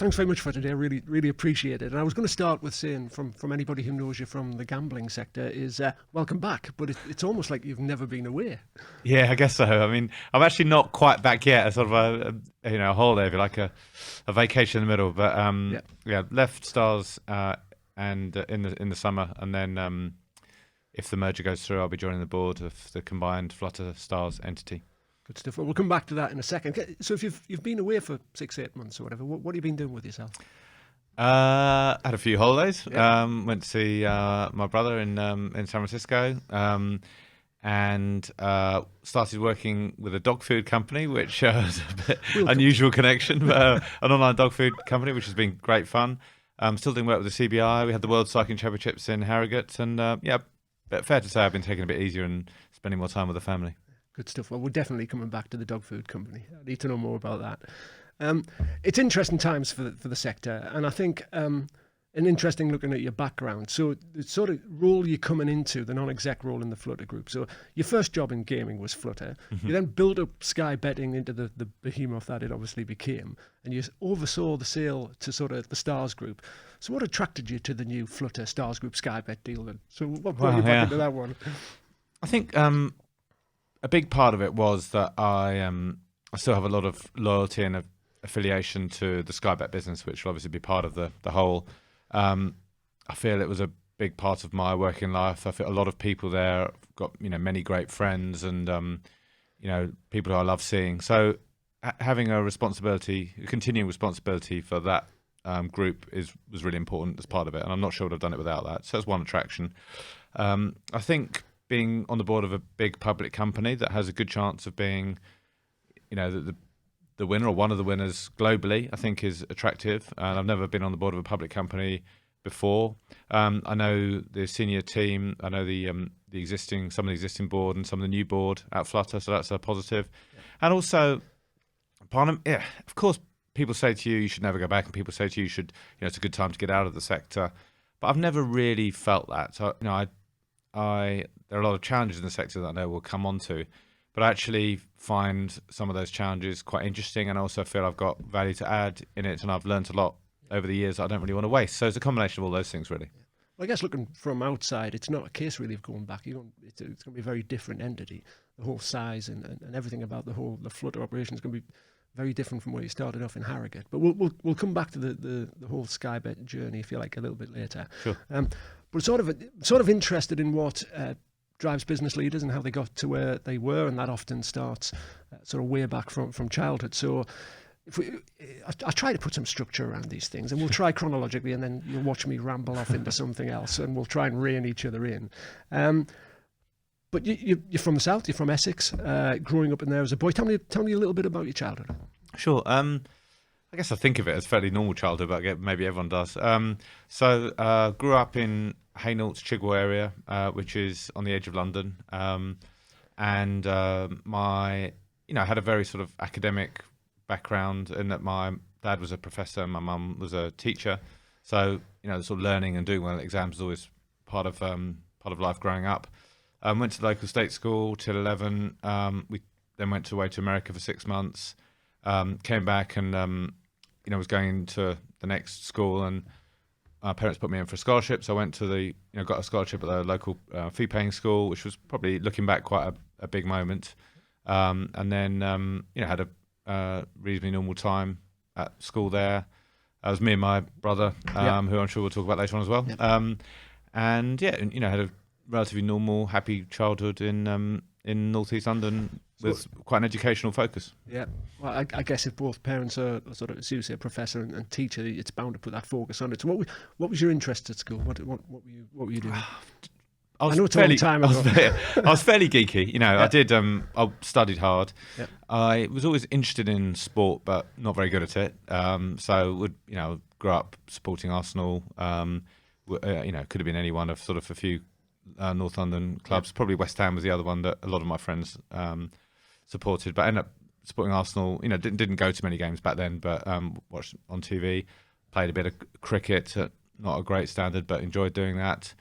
thanks very much for today. I really appreciate it. And I was going to start with saying, from anybody who knows you from the gambling sector, is welcome back. But it's almost like you've never been away. Yeah, I guess so. I mean, I'm actually not quite back yet. Sort of a holiday, if you like, a vacation in the middle. But left Stars and in the summer, and then if the merger goes through, I'll be joining the board of the combined Flutter Stars entity. Good stuff. Well, we'll come back to that in a second. So if you've been away for 6-8 months or whatever, what have you been doing with yourself? Had a few holidays. Went to see my brother in San Francisco, and started working with a dog food company, which is a bit unusual connection, an online dog food company, which has been great fun. Still doing work with the CBI. We had the World Cycling Championships in Harrogate, and but fair to say I've been taking a bit easier and spending more time with the family. Good stuff. Well, we're definitely coming back to the dog food company. I need to know more about that. It's interesting times for the sector, and I think an interesting looking at your background. So the sort of role you're coming into, the non-exec role in the Flutter Group. So your first job in gaming was Flutter. Mm-hmm. You then built up SkyBETting into the behemoth that it obviously became, and you oversaw the sale to sort of the Stars Group. So what attracted you to the new Flutter Stars Group SkyBET deal then? So what brought you back into that one? I think a big part of it was that I still have a lot of loyalty and affiliation to the SkyBET business, which will obviously be part of the whole. I feel it was a big part of my working life. I feel a lot of people there. I've got many great friends and people who I love seeing. So having a continuing responsibility for that group was really important as part of it, and I'm not sure I'd have done it without that. So that's one attraction. I think being on the board of a big public company that has a good chance of being, the winner or one of the winners globally, I think is attractive. And I've never been on the board of a public company before. I know the senior team. I know some of the existing board and some of the new board at Flutter, so that's a positive. Yeah. And also, of course, people say to you should never go back, and people say to you should, it's a good time to get out of the sector. But I've never really felt that. So there are a lot of challenges in the sector that I know we'll come on to, but I actually find some of those challenges quite interesting, and I also feel I've got value to add in it, and I've learned a lot over the years that I don't really want to waste. So it's a combination of all those things, really. Well, I guess looking from outside, it's not a case really of going back. It's going to be a very different entity. The whole size and everything about the Flutter operation is going to be very different from where you started off in Harrogate. But we'll come back to the whole SkyBET journey, if you like, a little bit later. Sure. But sort of interested in what drives business leaders and how they got to where they were, and that often starts sort of way back from childhood. So I try to put some structure around these things, and we'll try chronologically, and then you'll watch me ramble off into something else, and we'll try and rein each other in. But you're from the south. You're from Essex. Growing up in there as a boy, tell me a little bit about your childhood. Sure. I guess I think of it as fairly normal childhood, but maybe everyone does. So grew up in Hainault's Chigwell area, which is on the edge of London, and I had a very sort of academic background in that my dad was a professor and my mum was a teacher. So sort of learning and doing well at exams was always part of life growing up. Went to the local state school till 11. We then went away to America for 6 months. Came back and was going to the next school, and my parents put me in for a scholarship. So I went to got a scholarship at the local fee-paying school, which was probably looking back quite a big moment. And then had a reasonably normal time at school there. It was me and my brother, who I'm sure we'll talk about later on as well. Yep. And had a relatively normal, happy childhood in northeast London with quite an educational focus. Yeah. Well, I guess if both parents are sort of, as you say, a professor and teacher, it's bound to put that focus on it. So what was your interest at school? What were you doing? I know it's a long time ago. I was fairly geeky. I studied hard. Yep. I was always interested in sport, but not very good at it. So grew up supporting Arsenal. Could have been any one of sort of a few North London clubs. Yep. Probably West Ham was the other one that a lot of my friends supported, but I ended up supporting Arsenal. Didn't go to many games back then, but watched on TV. Played a bit of cricket at not a great standard, but enjoyed doing that.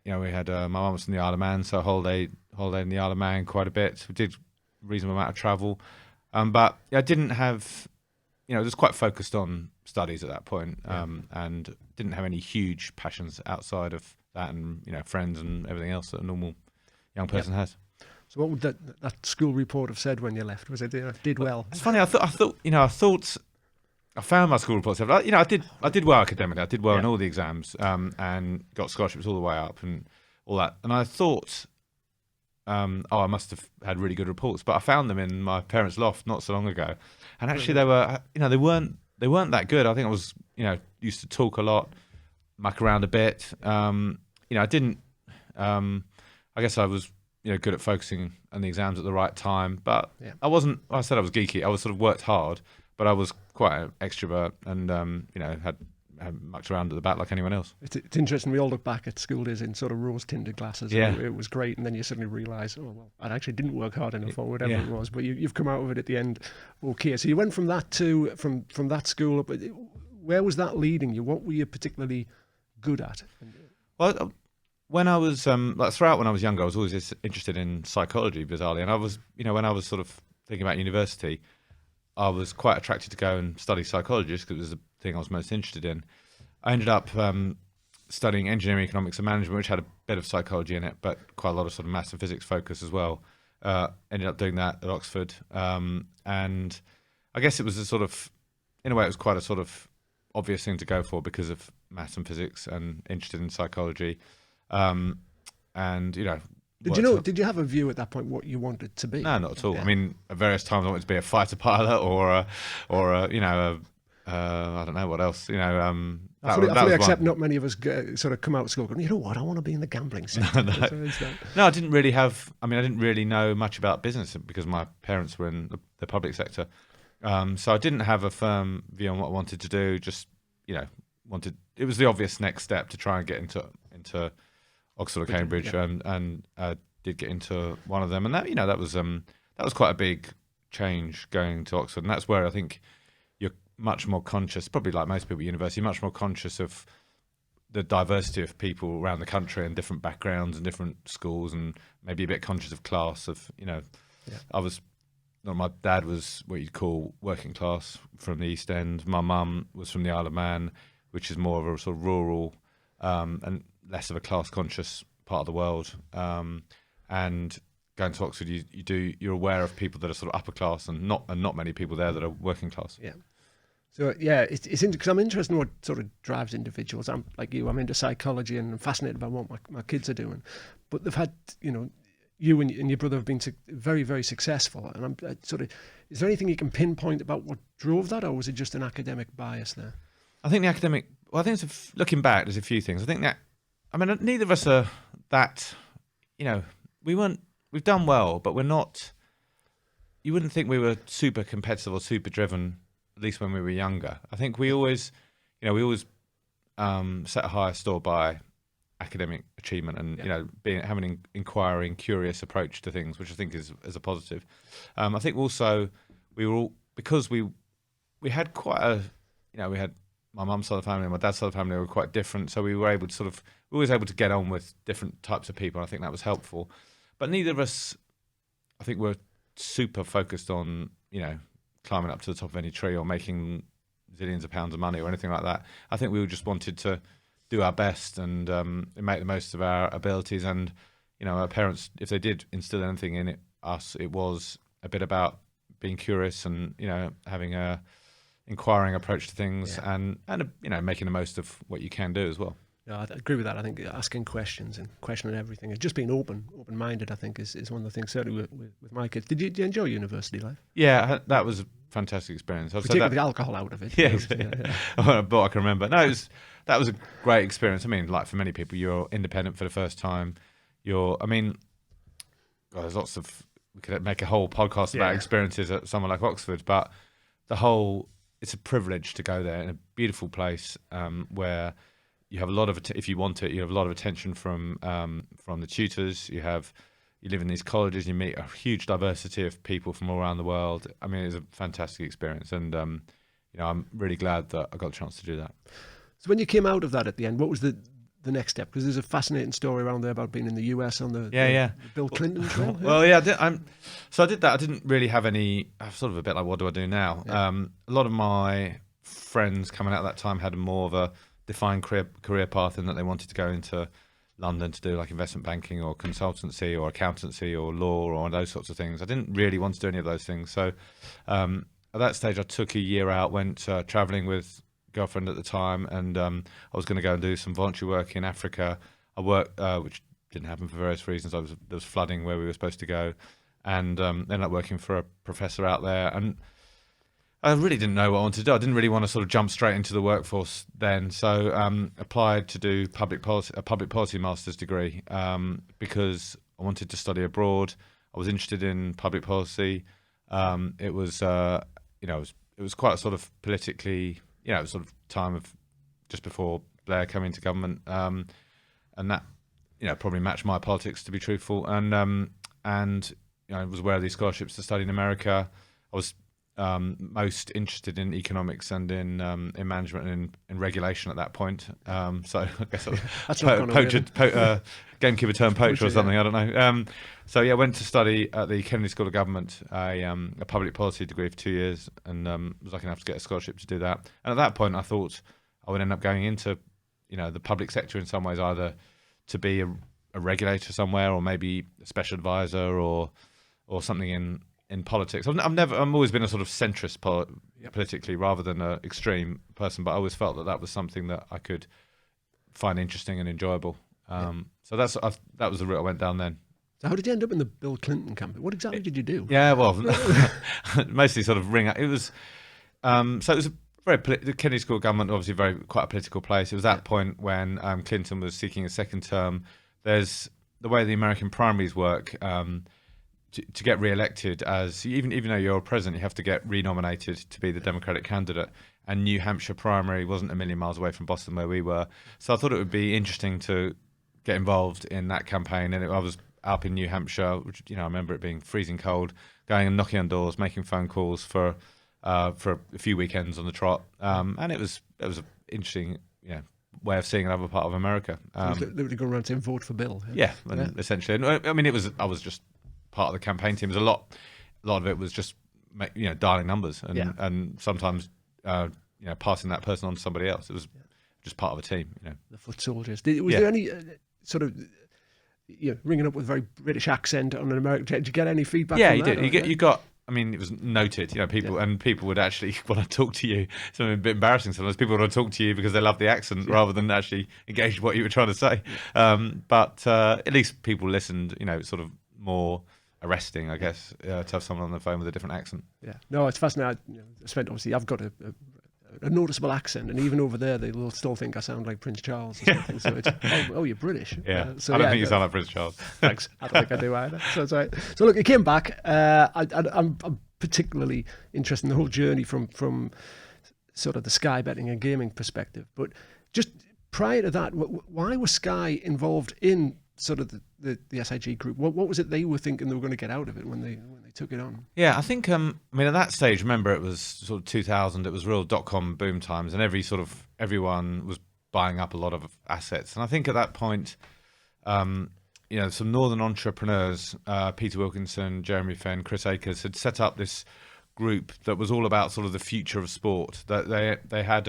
We had my mum was from the Isle of Man, so holiday in the Isle of Man quite a bit. We did a reasonable amount of travel, but I didn't have was quite focused on studies at that point, and didn't have any huge passions outside of that, and friends and everything else that a normal young person has. So what would that school report have said when you left? Was it did well? It's funny. I thought I found my school report. I did well academically. I did well in all the exams, and got scholarships all the way up and all that. And I thought, I must have had really good reports. But I found them in my parents' loft not so long ago, and actually they were, they weren't that good. I think I was, used to talk a lot, muck around a bit. I didn't. I guess I was, good at focusing on the exams at the right time. But I wasn't. I said I was geeky. I was sort of worked hard, but I was quite an extrovert, and had mucked around at the back like anyone else. It's interesting. We all look back at school days in sort of rose-tinted glasses. Yeah, it was great, and then you suddenly realise, oh well, I actually didn't work hard enough, or whatever it was. But you've come out of it at the end, okay. So you went from that to from that school up. Where was that leading you? What were you particularly good at? Well, when I was throughout when I was younger, I was always interested in psychology, bizarrely, and I was, when I was sort of thinking about university, I was quite attracted to go and study psychology because it was the thing I was most interested in. I ended up studying engineering, economics and management, which had a bit of psychology in it, but quite a lot of sort of maths and physics focus as well. Ended up doing that at Oxford. And I guess it was a sort of, in a way, it was quite a sort of obvious thing to go for because of maths and physics and interested in psychology. Did you have a view at that point what you wanted to be? No, not at all. I mean, at various times I wanted to be a fighter pilot or I don't know what else. I fully accept not many of us sort of come out of school going, you know what, I want to be in the gambling sector. No, I didn't really have. I mean, I didn't really know much about business because my parents were in the public sector, so I didn't have a firm view on what I wanted to do. Just wanted. It was the obvious next step to try and get into Oxford or Cambridge, and did get into one of them, and that was quite a big change going to Oxford, and that's where I think you're much more conscious, probably like most people at university, much more conscious of the diversity of people around the country and different backgrounds and different schools, and maybe a bit conscious of class. My dad was what you'd call working class from the East End. My mum was from the Isle of Man, which is more of a sort of rural and less of a class-conscious part of the world. And going to Oxford, you're aware of people that are sort of upper class, and not many people there that are working class. Yeah. So it's interesting because I'm interested in what sort of drives individuals. I'm like you. I'm into psychology and I'm fascinated by what my kids are doing. But they've had, you and your brother have been very, very successful. And I'm is there anything you can pinpoint about what drove that, or was it just an academic bias there? I think the academic. Well, I think looking back, there's a few things. I think that. I mean, neither of us are that. We've done well, but we're not. You wouldn't think we were super competitive or super driven, at least when we were younger. I think we always set a higher store by academic achievement and having an inquiring, curious approach to things, which I think is a positive. I think also we were all, because we had quite a we had my mum's side of the family and my dad's side of the family were quite different, so we were able to always able to get on with different types of people. And I think that was helpful, but neither of us, I think, were super focused on climbing up to the top of any tree or making zillions of pounds of money or anything like that. I think we all just wanted to do our best and make the most of our abilities. And our parents, if they did instill anything in us, it was a bit about being curious and having a inquiring approach to things and making the most of what you can do as well. Yeah, I agree with that. I think asking questions and questioning everything and just being open-minded, I think, is one of the things, certainly with my kids. Did you enjoy university life? Yeah, that was a fantastic experience. Particularly the alcohol out of it. Yeah, but I can remember. No, that was a great experience. I mean, like for many people, you're independent for the first time. There's lots of, we could make a whole podcast about experiences at somewhere like Oxford, but it's a privilege to go there in a beautiful place where you have a lot of, if you want it, you have a lot of attention from the tutors. You live in these colleges, you meet a huge diversity of people from all around the world. I mean, it's a fantastic experience, and I'm really glad that I got the chance to do that. So when you came out of that at the end, what was the the next step? Because there's a fascinating story around there about being in the US on the Bill Clinton trail. Well, yeah, so I did that. I didn't really have any. I was sort of a bit like, what do I do now? Yeah. A lot of my friends coming out at that time had more of a defined career path in that they wanted to go into London to do like investment banking or consultancy or accountancy or law or those sorts of things. I didn't really want to do any of those things. So at that stage, I took a year out, went traveling with girlfriend at the time, and I was going to go and do some voluntary work in Africa. I worked, which didn't happen for various reasons. There was flooding where we were supposed to go, and ended up working for a professor out there. And I really didn't know what I wanted to do. I didn't really want to sort of jump straight into the workforce then. So applied to do a public policy master's degree because I wanted to study abroad. I was interested in public policy. It was quite a sort of politically. It was sort of time of just before Blair came into government, and that probably matched my politics, to be truthful. And I was aware of these scholarships to study in America. I was most interested in economics and in management and in regulation at that point. So I guess I was gamekeeper turned poacher or something. I don't know. So yeah, I went to study at the Kennedy School of Government, a public policy degree for 2 years, and was lucky enough to get a scholarship to do that. And at that point, I thought I would end up going into, the public sector in some ways, either to be a regulator somewhere, or maybe a special advisor, or something in politics. I'm always been a sort of centrist politically rather than an extreme person, but I always felt that was something that I could find interesting and enjoyable. So that was the route I went down then. So how did you end up in the Bill Clinton campaign? What exactly did you do? Yeah, well, mostly sort of ring out. It was so it was the Kennedy School of Government, obviously quite a political place. It was that point when Clinton was seeking a second term. There's the way the American primaries work. To get re-elected, as even though you're president, you have to get re-nominated to be the Democratic candidate. And New Hampshire primary wasn't a million miles away from Boston where we were, so I thought it would be interesting to get involved in that campaign. And I was up in New Hampshire, which I remember it being freezing cold, going and knocking on doors, making phone calls for a few weekends on the trot, and it was an interesting way of seeing another part of America. They would go around saying vote for Bill. Essentially. And, I mean, I was just part of the campaign team. A lot of it was just dialing numbers and sometimes passing that person on to somebody else. It was just part of a team. The foot soldiers. Was there any sort of ringing up with a very British accent on an American? Did you get any feedback? Yeah, from you that, did. You got. I mean, it was noted. People would actually want to talk to you. Something a bit embarrassing sometimes. People want to talk to you because they love the accent rather than actually engage with what you were trying to say. But at least people listened. Sort of more arresting, I guess, to have someone on the phone with a different accent. Yeah, no, it's fascinating. I've got a noticeable accent, and even over there, they'll still think I sound like Prince Charles or something. So it's you're British. Yeah, I don't think you sound like Prince Charles. Thanks. I don't think I do either. So it's right. So look, it came back. I'm particularly interested in the whole journey from sort of the Sky betting and gaming perspective. But just prior to that, why was Sky involved in sort of the SIG group? What was it they were thinking they were going to get out of it when they took it on? Yeah, I think at that stage, remember, it was sort of 2000. It was real .com boom times, and everyone was buying up a lot of assets. And I think at that point, some northern entrepreneurs, Peter Wilkinson, Jeremy Fenn, Chris Akers, had set up this group that was all about sort of the future of sport. That they had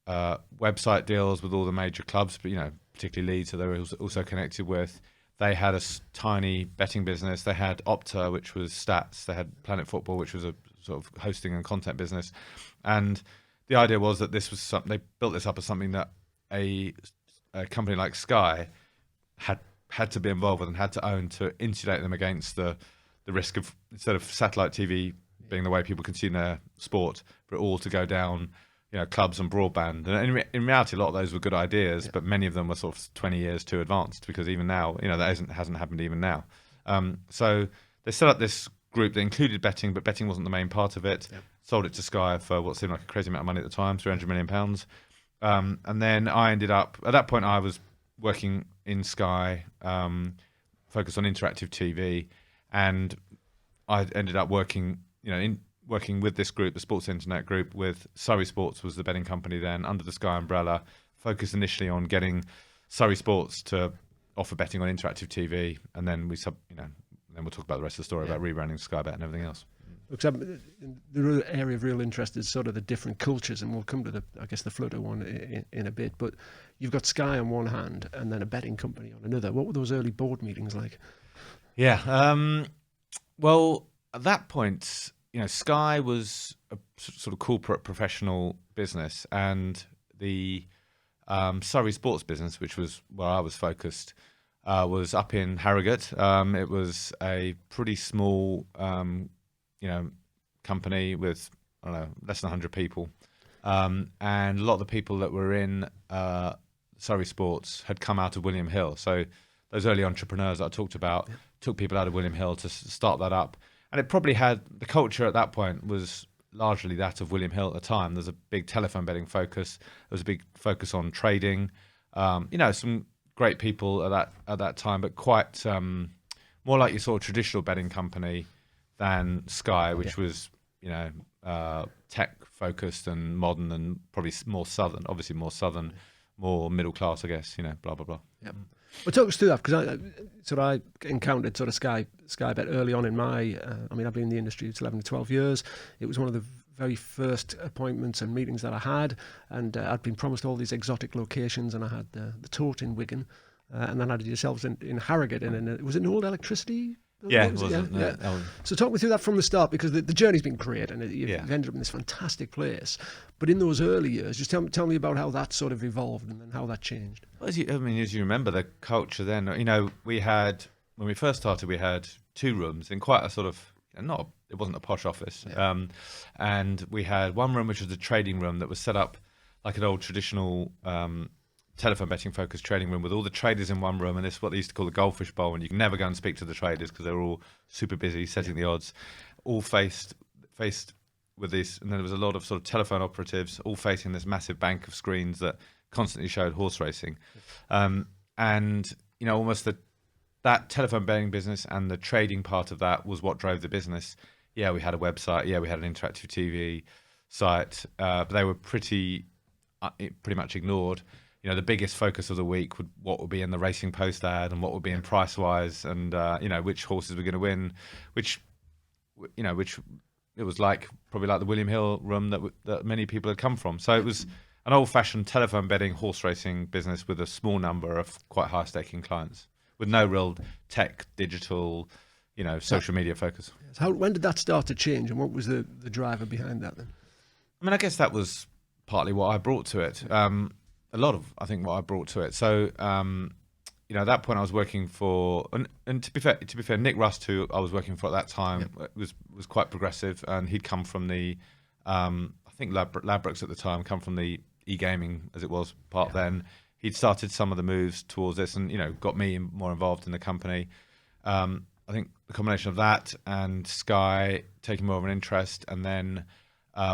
website deals with all the major clubs, but particularly Leeds, so they were also connected with. They had a tiny betting business. They had Opta, which was stats. They had Planet Football, which was a sort of hosting and content business. And the idea was that this was something, they built this up as something that a company like Sky had to be involved with and had to own to insulate them against the risk of, instead of satellite TV being the way people consume their sport, for it all to go down clubs and broadband. And in reality, a lot of those were good ideas, but many of them were sort of 20 years too advanced, because even now, that hasn't happened even now. So they set up this group that included betting, but betting wasn't the main part of it. Yep. Sold it to Sky for what seemed like a crazy amount of money at the time, £300 million. And then I ended up, at that point, I was working in Sky, focused on interactive TV, and I ended up working with this group, the Sports Internet group, with Surrey Sports was the betting company then, under the Sky umbrella, focused initially on getting Surrey Sports to offer betting on interactive TV, and then then we'll talk about the rest of the story about rebranding SkyBET and everything else. Because the real area of real interest is sort of the different cultures, and we'll come to the Flutter one in a bit. But you've got Sky on one hand, and then a betting company on another. What were those early board meetings like? Yeah, well, at that point, Sky was a sort of corporate professional business, and the Surrey Sports business, which was where I was focused, was up in Harrogate. It was a pretty small company with, I don't know, less than 100 people. And a lot of the people that were in Surrey Sports had come out of William Hill. So those early entrepreneurs that I talked about took people out of William Hill to start that up. And it probably had, the culture at that point was largely that of William Hill at the time. There's a big telephone betting focus. There was a big focus on trading. Some great people at that time, but quite more like your sort of traditional betting company than Sky, which was, tech focused and modern and probably more southern, more middle class, I guess, blah, blah, blah. Yeah. Well, talk us through that, because I encountered sort of SkyBET early on in my, I've been in the industry for 11 to 12 years. It was one of the very first appointments and meetings that I had, and I'd been promised all these exotic locations, and I had the Tote in Wigan, and then I had yourselves in Harrogate, and was it an old electricity? Yeah, it wasn't. Yeah. So talk me through that from the start, because the journey's been great, and you've ended up in this fantastic place. But in those early years, just tell me about how that sort of evolved and then how that changed. Well, as you remember, the culture then, we had, when we first started, we had 2 rooms in quite a sort of, it wasn't a posh office. Yeah. And we had one room, which was a trading room that was set up like an old traditional telephone betting focused trading room with all the traders in one room, and this is what they used to call the goldfish bowl, and you can never go and speak to the traders because they were all super busy setting the odds, all faced with this, and then there was a lot of sort of telephone operatives all facing this massive bank of screens that constantly showed horse racing. Almost that telephone betting business and the trading part of that was what drove the business. Yeah, we had a website, we had an interactive TV site, but they were pretty much ignored. The biggest focus of the week would what would be in the Racing Post ad and what would be in Price-Wise, and which horses were going to win, which it was probably like the William Hill room that many people had come from. So it was an old-fashioned telephone betting horse racing business with a small number of quite high-staking clients, with no real tech, digital, social media focus. So when did that start to change, and what was the driver behind that then? I guess that was partly what I brought to it. A lot of, I think, what I brought to it. So, at that point I was working for, and to be fair, Nick Rust, who I was working for at that time, was quite progressive, and he'd come from the, I think Ladbrokes at the time, come from the e-gaming, as it was part then. He'd started some of the moves towards this and, got me more involved in the company. I think the combination of that and Sky taking more of an interest, and then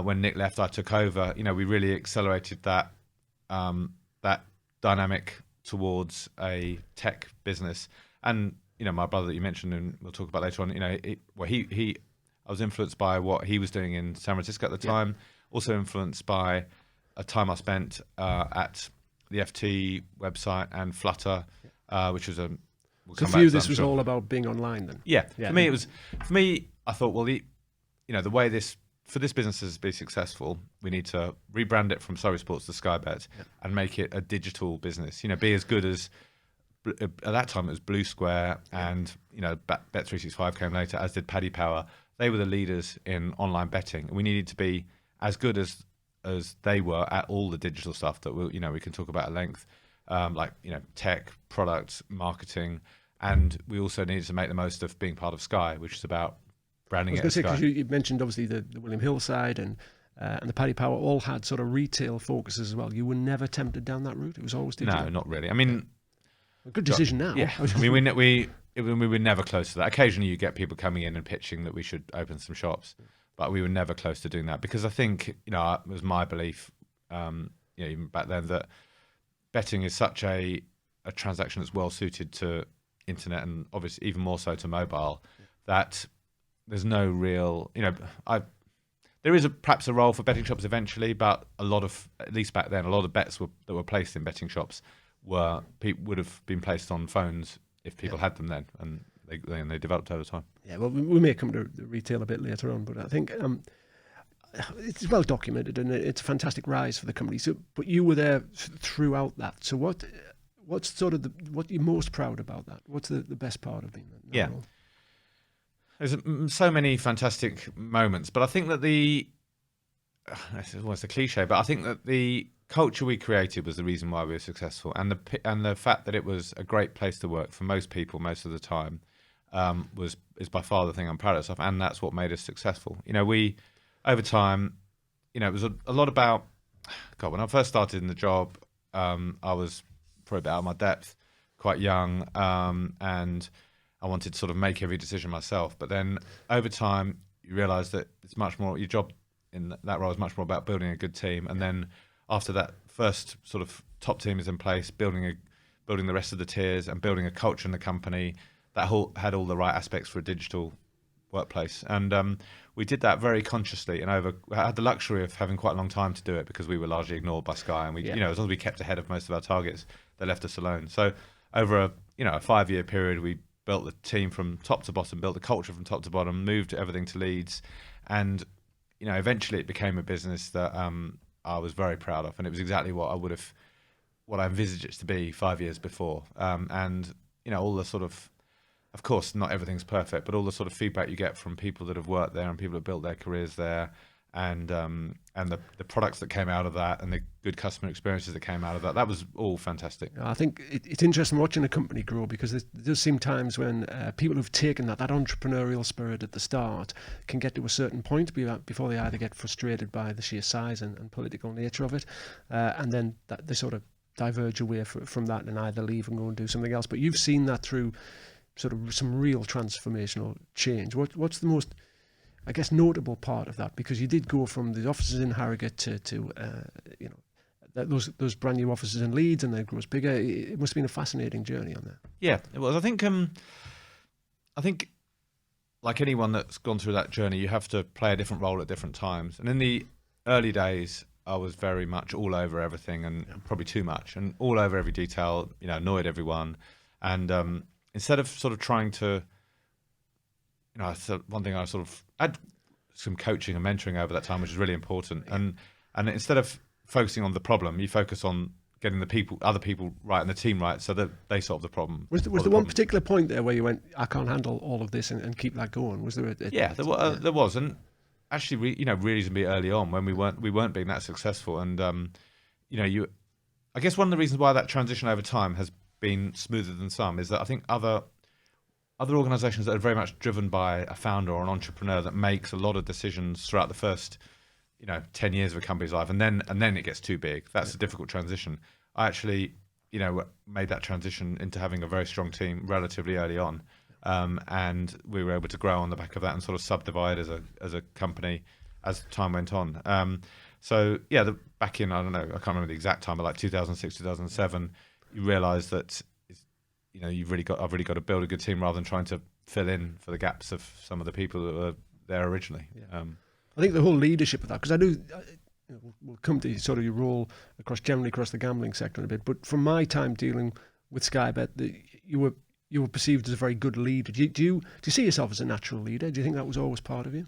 when Nick left, I took over. We really accelerated that dynamic towards a tech business. And my brother that you mentioned, and we'll talk about later on, I was influenced by what he was doing in San Francisco at the time, also influenced by a time I spent at the FT website and Flutter, which was so for you this was all about being online then? Yeah. For me I thought, well, the way for this business to be successful, we need to rebrand it from Surrey Sports to SkyBET and make it a digital business. Be as good as, at that time it was Blue Square, and Bet365 came later, as did Paddy Power. They were the leaders in online betting. We needed to be as good as they were at all the digital stuff that we can talk about at length, tech, product, marketing, and we also needed to make the most of being part of Sky, which is about branding. I was going to say, because you mentioned obviously the William Hill side and the Paddy Power all had sort of retail focuses as well. You were never tempted down that route? It was always digital? No, not really. A good decision now. Yeah. we were never close to that. Occasionally you get people coming in and pitching that we should open some shops, but we were never close to doing that, because I think, it was my belief, even back then, that betting is such a transaction that's well suited to internet, and obviously even more so to mobile, that there's no real, there is perhaps a role for betting shops eventually, but a lot of, at least back then, a lot of bets that were placed in betting shops would have been placed on phones if people had them then, and they developed over time. Yeah, well, we may come to the retail a bit later on, but I think it's well documented and it's a fantastic rise for the company. So, but you were there throughout that. So what's sort of what you're most proud about that? What's the best part of being in that role? There's so many fantastic moments, but I think that it's almost a cliche, but I think that the culture we created was the reason why we were successful, and the fact that it was a great place to work for most people most of the time is by far the thing I'm proudest of, and that's what made us successful. We over time, it was a lot about, God, when I first started in the job, I was probably a bit out of my depth, quite young, and I wanted to sort of make every decision myself. But then over time, you realise that it's much more, your job in that role is much more about building a good team. And then after that first sort of top team is in place, building the rest of the tiers and building a culture in the company that had all the right aspects for a digital workplace. And we did that very consciously, and I had the luxury of having quite a long time to do it because we were largely ignored by Sky, and as long as we kept ahead of most of our targets, they left us alone. So over a 5-year period, we built the team from top to bottom, built the culture from top to bottom, moved everything to Leeds, and eventually it became a business that I was very proud of, and it was exactly what I envisaged it to be 5 years before. And all the sort of course, not everything's perfect, but all the sort of feedback you get from people that have worked there and people that built their careers there, and the products that came out of that, and the good customer experiences that came out of that, that was all fantastic. I think it's interesting watching a company grow, because there does seem times when people who've taken that entrepreneurial spirit at the start can get to a certain point before they either get frustrated by the sheer size and political nature of it, and then they sort of diverge away from that and either leave and go and do something else. But you've seen that through sort of some real transformational change. What's the most, I guess, notable part of that? Because you did go from the offices in Harrogate to those brand new offices in Leeds, and then it grows bigger. It must have been a fascinating journey on that. Yeah, it was. I think like anyone that's gone through that journey, you have to play a different role at different times. And in the early days, I was very much all over everything, and probably too much, and all over every detail. Annoyed everyone, and instead of sort of trying to, one thing I had some coaching and mentoring over that time, which is really important. And instead of focusing on the problem, you focus on getting other people right and the team right, so that they solve the problem. Was there one particular point there where you went, I can't handle all of this and keep that going? Was there? There was, and actually, reasonably early on when we weren't being that successful, and I guess one of the reasons why that transition over time has been smoother than some is that I think other organisations that are very much driven by a founder or an entrepreneur that makes a lot of decisions throughout the first 10 years of a company's life, and then it gets too big. That's a difficult transition. I actually made that transition into having a very strong team relatively early on, and we were able to grow on the back of that and sort of subdivide as a company as time went on. Back in, I don't know, I can't remember the exact time, but like 2006, 2007, you realise that I've really got to build a good team rather than trying to fill in for the gaps of some of the people that were there originally. Yeah. I think the whole leadership of that, because I do, we'll come to sort of your role generally across the gambling sector in a bit, but from my time dealing with SkyBET, you were perceived as a very good leader. Do you see yourself as a natural leader? Do you think that was always part of you?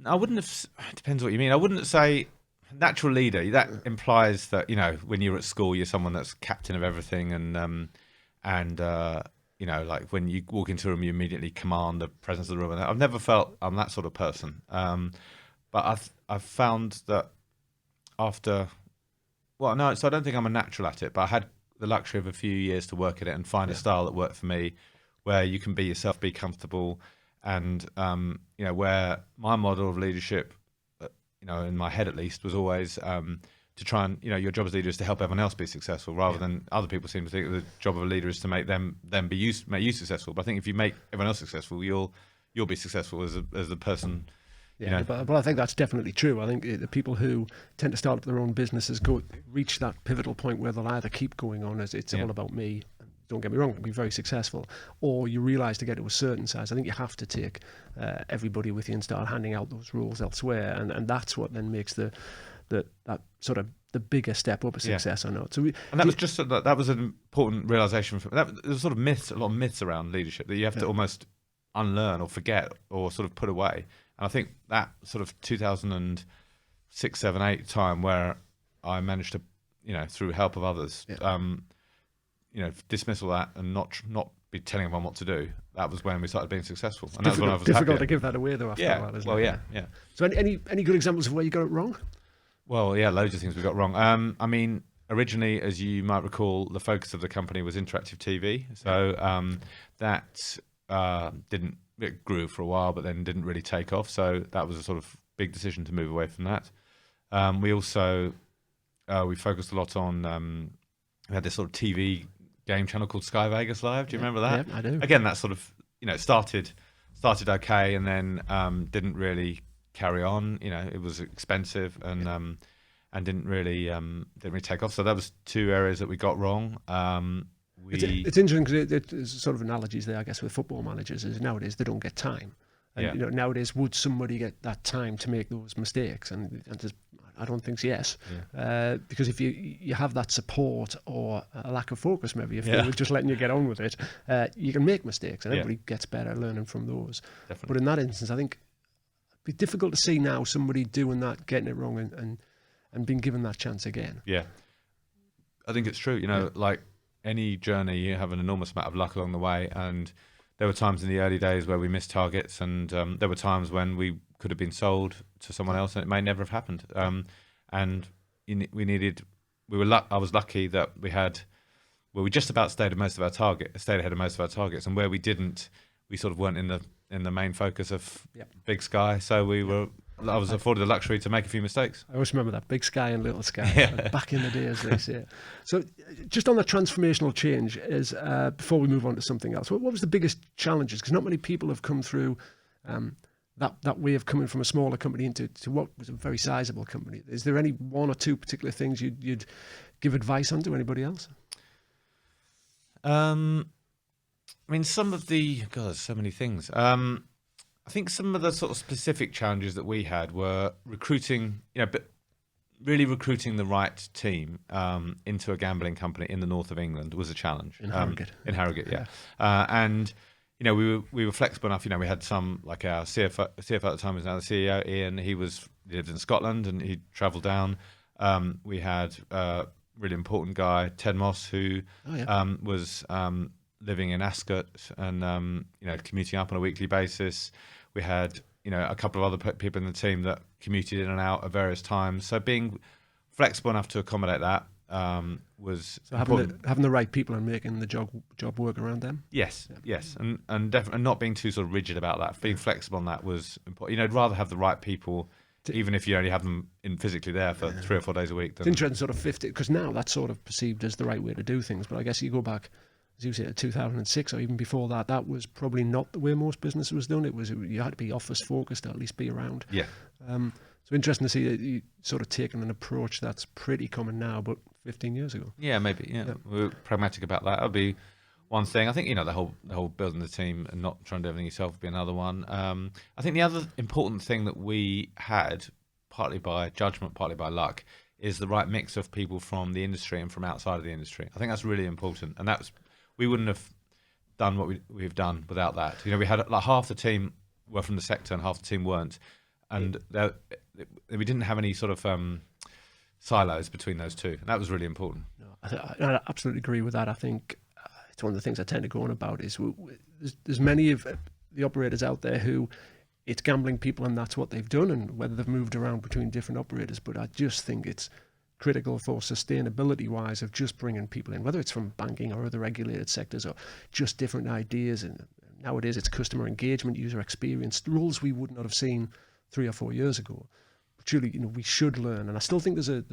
I wouldn't have. It depends what you mean. I wouldn't say natural leader. That implies that when you're at school, you're someone that's captain of everything, and like when you walk into a room, you immediately command the presence of the room. And I've never felt I'm that sort of person. But I've found that so I don't think I'm a natural at it. But I had the luxury of a few years to work at it and find a style that worked for me, where you can be yourself, be comfortable, and where my model of leadership, in my head at least, was always to try and, your job as leader is to help everyone else be successful, rather than other people seem to think the job of a leader is to make make you successful. But I think if you make everyone else successful, you'll be successful as the person. Yeah, but I think that's definitely true. I think the people who tend to start up their own businesses reach that pivotal point where they'll either keep going on as it's all about me. Don't get me wrong, be very successful, or you realise to get to a certain size, I think you have to take everybody with you and start handing out those rules elsewhere, and that's what then makes that sort of the bigger step up of success or not. So and that was just that was an important realization. There's sort of myths, a lot of myths around leadership that you have to almost unlearn or forget or sort of put away. And I think that sort of 2006, 7, 8 time where I managed to, through help of others, dismiss all that and not be telling everyone what to do. That was when we started being successful. And that was when I was difficult to give that away though after a while, isn't it? Yeah. So any good examples of where you got it wrong? Well, yeah, loads of things we got wrong. I mean, originally, as you might recall, the focus of the company was interactive TV. So it grew for a while, but then didn't really take off. So that was a sort of big decision to move away from that. We also, we focused a lot on, we had this sort of TV game channel called Sky Vegas Live. Do you remember that? Yeah, I do. Again, that sort of, started okay and then didn't really carry on. It was expensive and didn't really take off. So that was 2 areas that we got wrong. It's interesting because there's sort of analogies there, I guess, with football managers. Is nowadays they don't get time, and nowadays would somebody get that time to make those mistakes? And I don't think so, yes, because if you have that support or a lack of focus, maybe if they were just letting you get on with it, you can make mistakes, and everybody gets better learning from those. Definitely. But in that instance, I think it'd be difficult to see now somebody doing that, getting it wrong, and being given that chance again. Yeah, I think it's true. Like any journey, you have an enormous amount of luck along the way, and there were times in the early days where we missed targets, and there were times when we could have been sold to someone else, and it may never have happened. And I was lucky that we just about stayed ahead of most of our targets, and where we didn't, we sort of weren't in the main focus of Big Sky, so I was afforded the luxury to make a few mistakes. I always remember that, Big Sky and Little Sky, back in the day, as they say. So just on the transformational change, before we move on to something else, what was the biggest challenges? Because not many people have come through that way of coming from a smaller company into what was a very sizable company. Is there any 1 or 2 particular things you'd give advice on to anybody else? I mean, there's so many things. I think some of the sort of specific challenges that we had were recruiting, but really recruiting the right team into a gambling company in the north of England was a challenge. In Harrogate. In Harrogate, yeah. And we were flexible enough. We had some, like our CFO at the time was now the CEO, Ian. He lived in Scotland and he travelled down. We had a really important guy, Ted Moss, who was living in Ascot and commuting up on a weekly basis. We had a couple of other people in the team that commuted in and out at various times. So being flexible enough to accommodate that was important. Having the right people and making the job work around them. Yes, and definitely not being too sort of rigid about that. Being flexible on that was important. I'd rather have the right people, even if you only have them physically there for 3 or 4 days a week. It's interesting, sort of 50, because now that's sort of perceived as the right way to do things. But I guess you go back, as you say, 2006 or even before that, that was probably not the way most business was done. You had to be office focused, to at least be around. Yeah. So interesting to see that you sort of taken an approach that's pretty common now, but 15 years ago. Yeah, maybe. Yeah, we were pragmatic about that. That'd be one thing. I think the whole building the team and not trying to do everything yourself would be another one. I think the other important thing that we had, partly by judgment, partly by luck, is the right mix of people from the industry and from outside of the industry. I think that's really important, and we wouldn't have done what we've done without that. We had like half the team were from the sector and half the team weren't, and we didn't have any sort of silos between those two. And that was really important. No, I absolutely agree with that. I think it's one of the things I tend to go on about is there's many of the operators out there who it's gambling people and that's what they've done, and whether they've moved around between different operators. But I just think it's critical for sustainability wise of just bringing people in, whether it's from banking or other regulated sectors or just different ideas. And nowadays it's customer engagement, user experience, rules we would not have seen 3 or 4 years ago. But truly, we should learn. And I still think there's a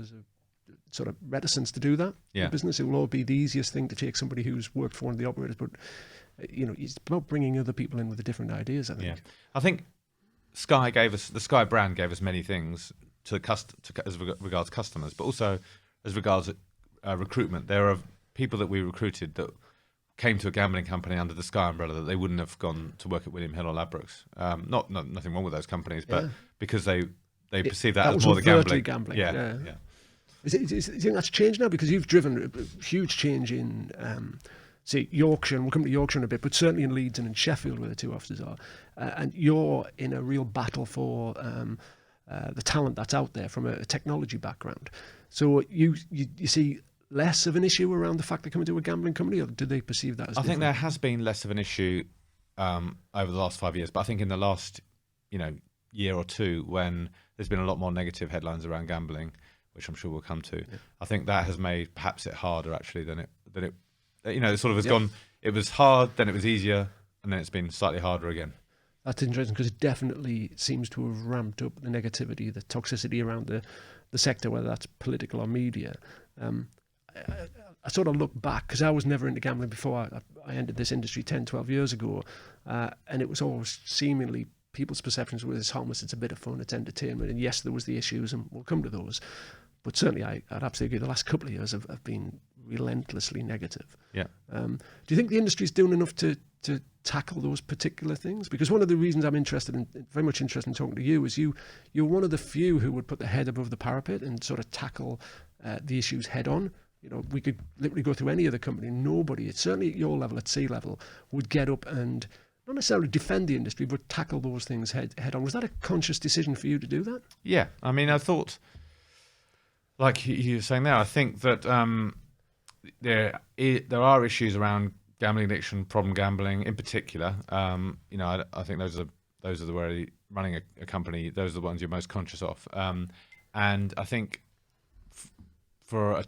sort of reticence to do that in business. It will all be the easiest thing to take somebody who's worked for one of the operators, but it's about bringing other people in with the different ideas, I think. Yeah. I think the Sky brand gave us many things as regards customers, but also as regards recruitment. There are people that we recruited that came to a gambling company under the Sky umbrella that they wouldn't have gone to work at William Hill or Ladbrokes. Nothing wrong with those companies, but because they perceive that as more the gambling. Yeah. Do you think that's changed now? Because you've driven a huge change in, say, Yorkshire, and we'll come to Yorkshire in a bit, but certainly in Leeds and in Sheffield, where the two offices are. And you're in a real battle for the talent that's out there from a technology background. So you see less of an issue around the fact they're coming to a gambling company, or do they perceive that as different? I think there has been less of an issue over the last 5 years, but I think in the last, year or two, when there's been a lot more negative headlines around gambling, which I'm sure we'll come to, I think that has made perhaps it harder actually than it it sort of has gone. It was hard, then it was easier, and then it's been slightly harder again. That's interesting, because it definitely seems to have ramped up the negativity, the toxicity around the sector, whether that's political or media. I sort of look back, because I was never into gambling before I entered this industry 10, 12 years ago, and it was always seemingly people's perceptions were it's harmless, it's a bit of fun, it's entertainment, and yes, there was the issues, and we'll come to those. But certainly, I'd absolutely agree, the last couple of years have been relentlessly negative. Yeah. Do you think the industry's doing enough to tackle those particular things? Because one of the reasons I'm very much interested in talking to you is you're one of the few who would put the head above the parapet and sort of tackle the issues head on. We could literally go through any other company. Nobody, certainly at your level, at sea level, would get up and not necessarily defend the industry, but tackle those things head on. Was that a conscious decision for you to do that? Yeah. I mean, I thought, like you were saying there, I think that there are issues around gambling addiction, problem gambling in particular. I think those are the where running a company, those are the ones you're most conscious of. And I think for a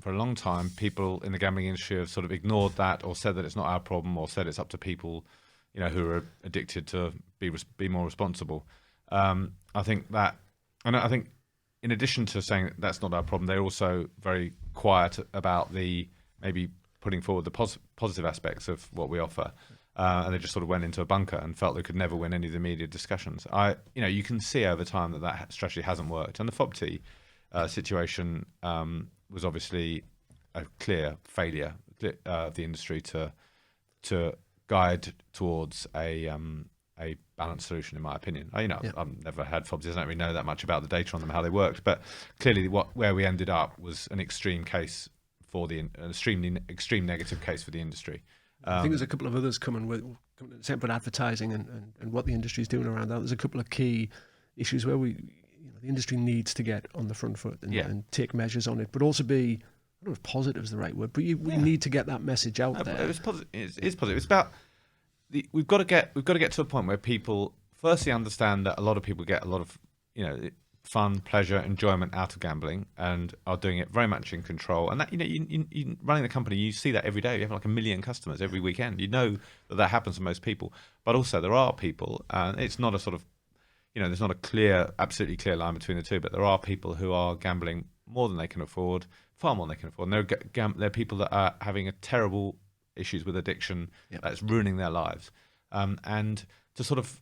long time, people in the gambling industry have sort of ignored that, or said that it's not our problem, or said it's up to people, who are addicted to be more responsible. I think that, and I think in addition to saying that's not our problem, they're also very quiet about the maybe putting forward the positive aspects of what we offer. And they just sort of went into a bunker and felt they could never win any of the media discussions. You can see over time that strategy hasn't worked. And the FOBT situation was obviously a clear failure of the industry to guide towards a balanced solution, in my opinion. I've never had FOBs. I don't really know that much about the data on them, how they worked, but clearly where we ended up was an extreme case an extreme negative case for the industry. I think there's a couple of others coming with separate advertising and what the industry is doing around that. There's a couple of key issues where the industry needs to get on the front foot and take measures on it, but also be, I don't know if positive is the right word, but we need to get that message out there. It's positive. It's positive. It's about we've got to get to a point where people firstly understand that a lot of people get a lot of fun, pleasure, enjoyment out of gambling, and are doing it very much in control. And that you running the company, you see that every day. You have like 1 million customers every weekend. You know that happens to most people. But also there are people, and it's not a sort of there's not a absolutely clear line between the two. But there are people who are gambling more than they can afford, far more than they can afford. And there are people that are having terrible issues with addiction that's ruining their lives. And to sort of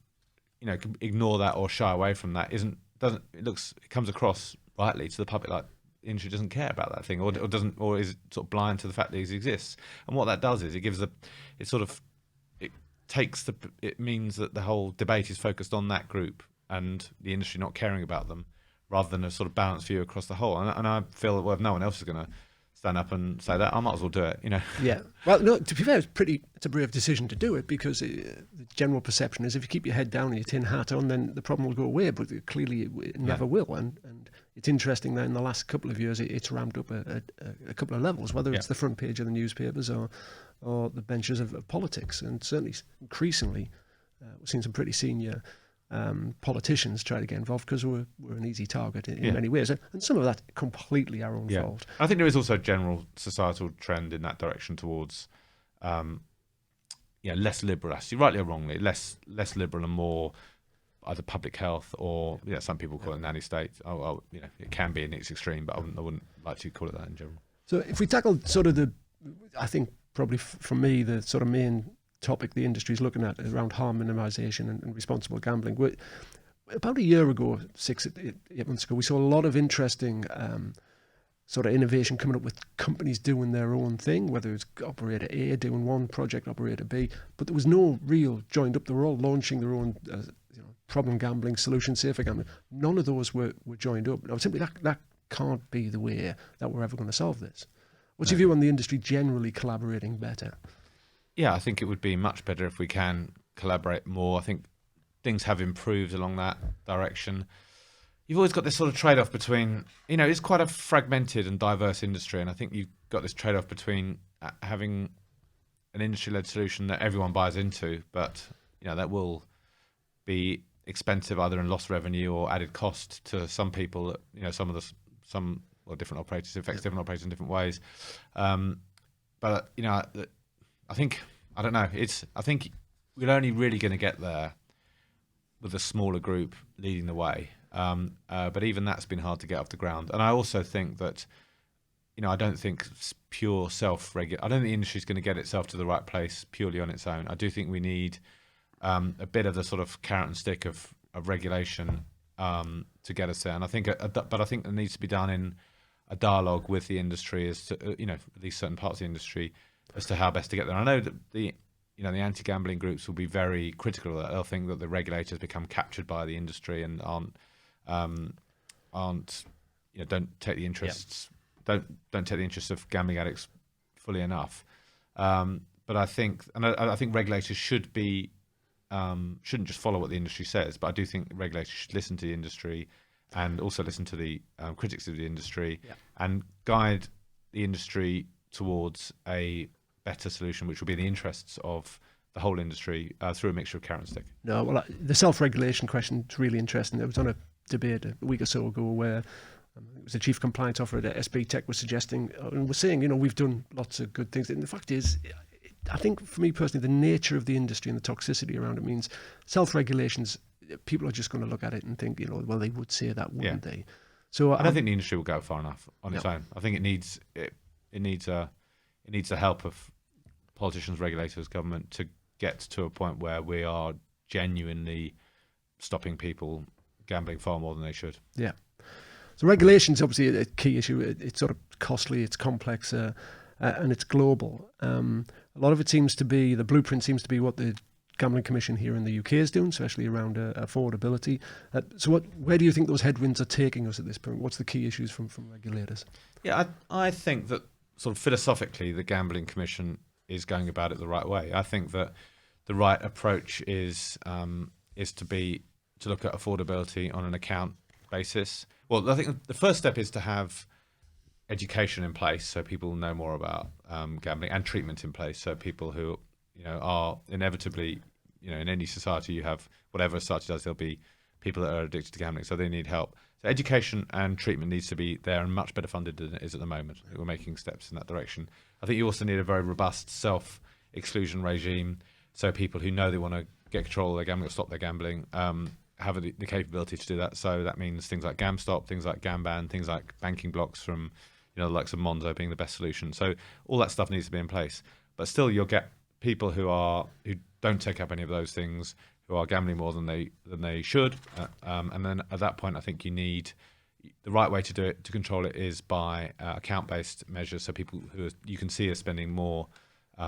ignore that or shy away from that it comes across rightly to the public like the industry doesn't care about that thing, or is sort of blind to the fact that it exists. And what that does is it means that the whole debate is focused on that group and the industry not caring about them, rather than a sort of balanced view across the whole. And I feel that if no one else is going to stand up and say that, I might as well do it. Yeah. Well, no. To be fair, it's a brave decision to do it, because the general perception is if you keep your head down and your tin hat on, then the problem will go away. But clearly, it never will. And it's interesting that in the last couple of years, it's ramped up a couple of levels, whether it's the front page of the newspapers or the benches of politics, and certainly increasingly, we've seen some pretty senior politicians try to get involved because we're an easy target in many ways, and some of that completely our own fault. I think there is also a general societal trend in that direction towards less liberal, actually, rightly or wrongly, less liberal and more either public health or some people call it nanny state. It can be in its extreme, but I wouldn't like to call it that in general. So if we tackle sort of I think probably for me the sort of main topic the industry is looking at around harm minimisation and responsible gambling. About a year ago, 8 months ago, we saw a lot of interesting sort of innovation coming up with companies doing their own thing, whether it's operator A doing one project, operator B, but there was no real joined up. They were all launching their own problem gambling, solution safer gambling. None of those were joined up. Now, simply that can't be the way that we're ever going to solve this. What's your view on the industry generally collaborating better? Yeah, I think it would be much better if we can collaborate more. I think things have improved along that direction. You've always got this sort of trade-off between, it's quite a fragmented and diverse industry, and I think you've got this trade-off between having an industry-led solution that everyone buys into, but that will be expensive either in lost revenue or added cost to some people. Some different operators, it affects different operators in different ways. But I think we're only really going to get there with a smaller group leading the way. But even that's been hard to get off the ground. And I also think that, I don't think pure I don't think the industry is going to get itself to the right place purely on its own. I do think we need a bit of the sort of carrot and stick of regulation to get us there. And I think, but I think it needs to be done in a dialogue with the industry as to, at least certain parts of the industry, as to how best to get there. I know that the anti-gambling groups will be very critical of that. They'll think that the regulators become captured by the industry and don't take the interests, don't take the interests of gambling addicts fully enough. But I think regulators shouldn't just follow what the industry says, but I do think regulators should listen to the industry and also listen to the critics of the industry and guide the industry towards a better solution, which will be in the interests of the whole industry through a mixture of carrot and stick. No, well, the self-regulation question is really interesting. I was on a debate a week or so ago where it was the chief compliance officer at SB Tech was suggesting and was saying, we've done lots of good things. And the fact is, I think for me personally, the nature of the industry and the toxicity around it means self-regulations, people are just going to look at it and think, well, they would say that, wouldn't they? So I don't think the industry will go far enough on its own. I think it needs the help of politicians, regulators, government to get to a point where we are genuinely stopping people gambling far more than they should. Yeah. So regulation is obviously a key issue. It's sort of costly, it's complex, and it's global. A lot of it seems to be, the blueprint seems to be what the Gambling Commission here in the UK is doing, especially around affordability. So where do you think those headwinds are taking us at this point? What's the key issues from regulators? Yeah, I think that sort of philosophically, the Gambling Commission is going about it the right way. I think that the right approach is to look at affordability on an account basis. Well, I think the first step is to have education in place so people know more about gambling, and treatment in place so people who are inevitably, in any society you have, whatever society does, there'll be people that are addicted to gambling, so they need help. So education and treatment needs to be there and much better funded than it is at the moment. We're making steps in that direction. I think you also need a very robust self-exclusion regime, so people who know they want to get control of their gambling or stop their gambling have the capability to do that. So that means things like GamStop, things like GamBan, things like banking blocks from the likes of Monzo being the best solution. So all that stuff needs to be in place. But still, you'll get people who don't take up any of those things, who are gambling more than they should, and then at that point, I think you need the right way to do it, to control it, is by account-based measures. So people who you can see are spending more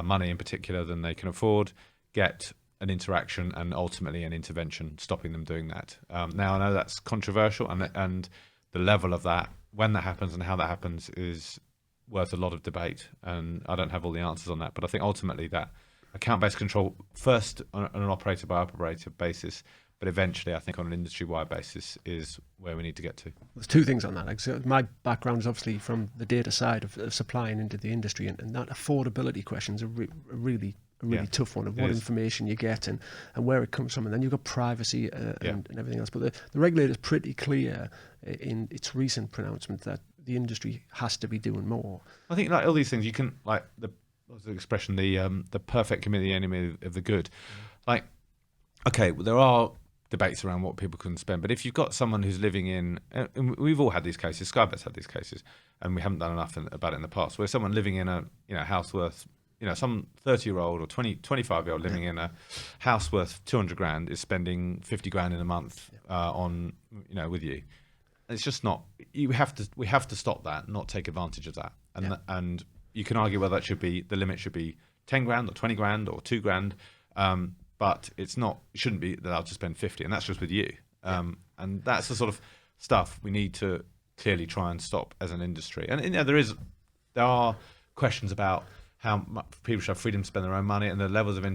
money in particular than they can afford get an interaction and ultimately an intervention stopping them doing that. Now, I know that's controversial, and the level of that, when that happens and how that happens, is worth a lot of debate, and I don't have all the answers on that. But I think ultimately that account-based control, first on an operator-by-operator basis, but eventually I think on an industry-wide basis, is where we need to get to. There's two things on that. So my background is obviously from the data side of supplying into the industry, and that affordability question is a really tough one, of what information you get and where it comes from. And then you've got privacy and everything else. But the regulator is pretty clear in its recent pronouncement that the industry has to be doing more. I think like all these things, you can, like what's the expression, the perfect can be the enemy of the good. Like, okay, well, there are debates around what people can spend, but if you've got someone who's living in, and we've all had these cases, SkyBET's had these cases, and we haven't done enough about it in the past, where someone living in a house worth, some 30-year-old or 25-year-old living in a house worth 200 grand is spending 50 grand in a month on, with you. It's just not. We have to stop that, not take advantage of that. And you can argue whether the limit should be 10 grand or 20 grand or 2 grand, but it shouldn't be allowed to spend 50, and that's just with you. And that's the sort of stuff we need to clearly try and stop as an industry. And there are questions about how much people should have freedom to spend their own money and the levels of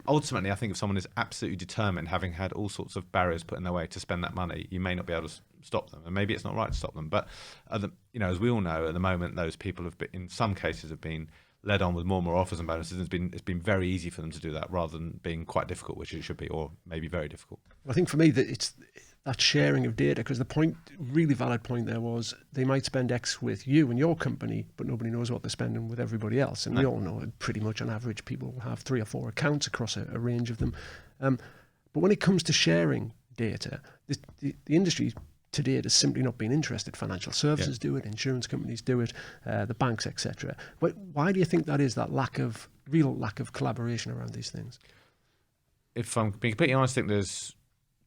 ultimately I think if someone is absolutely determined, having had all sorts of barriers put in their way to spend that money, you may not be able to stop them, and maybe it's not right to stop them. But as we all know, at the moment, those people have been, in some cases, have been led on with more and more offers and bonuses. It's been very easy for them to do that, rather than being quite difficult, which it should be, or maybe very difficult. I think for me that it's that sharing of data, because the really valid point there was they might spend X with you and your company, but nobody knows what they're spending with everybody else. And we all know pretty much on average people will have 3 or 4 accounts across a range of them. But when it comes to sharing data, the industry to date has simply not been interested. Financial services do it, insurance companies do it, the banks, etc. But why do you think that is, that real lack of collaboration around these things? If I'm being completely honest, I think there's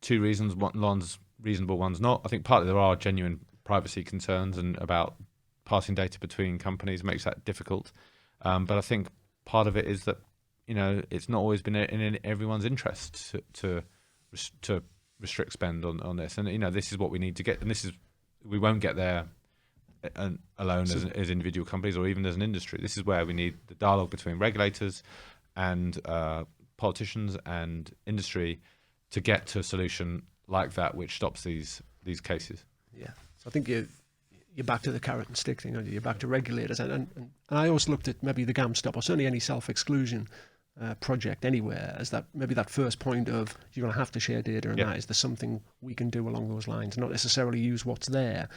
2 reasons. One's reasonable, one's not. I think partly there are genuine privacy concerns and about passing data between companies makes that difficult. But I think part of it is that it's not always been in everyone's interest to restrict spend on this. And this is what we need to get. And we won't get there alone as individual companies or even as an industry. This is where we need the dialogue between regulators and politicians and industry to get to a solution like that, which stops these cases. Yeah, so I think you're back to the carrot and stick thing, aren't you? You're back to regulators, and I always looked at maybe the GAM stop, or certainly any self-exclusion project anywhere, as that maybe that first point of you're going to have to share data, and that is there something we can do along those lines, not necessarily use what's there,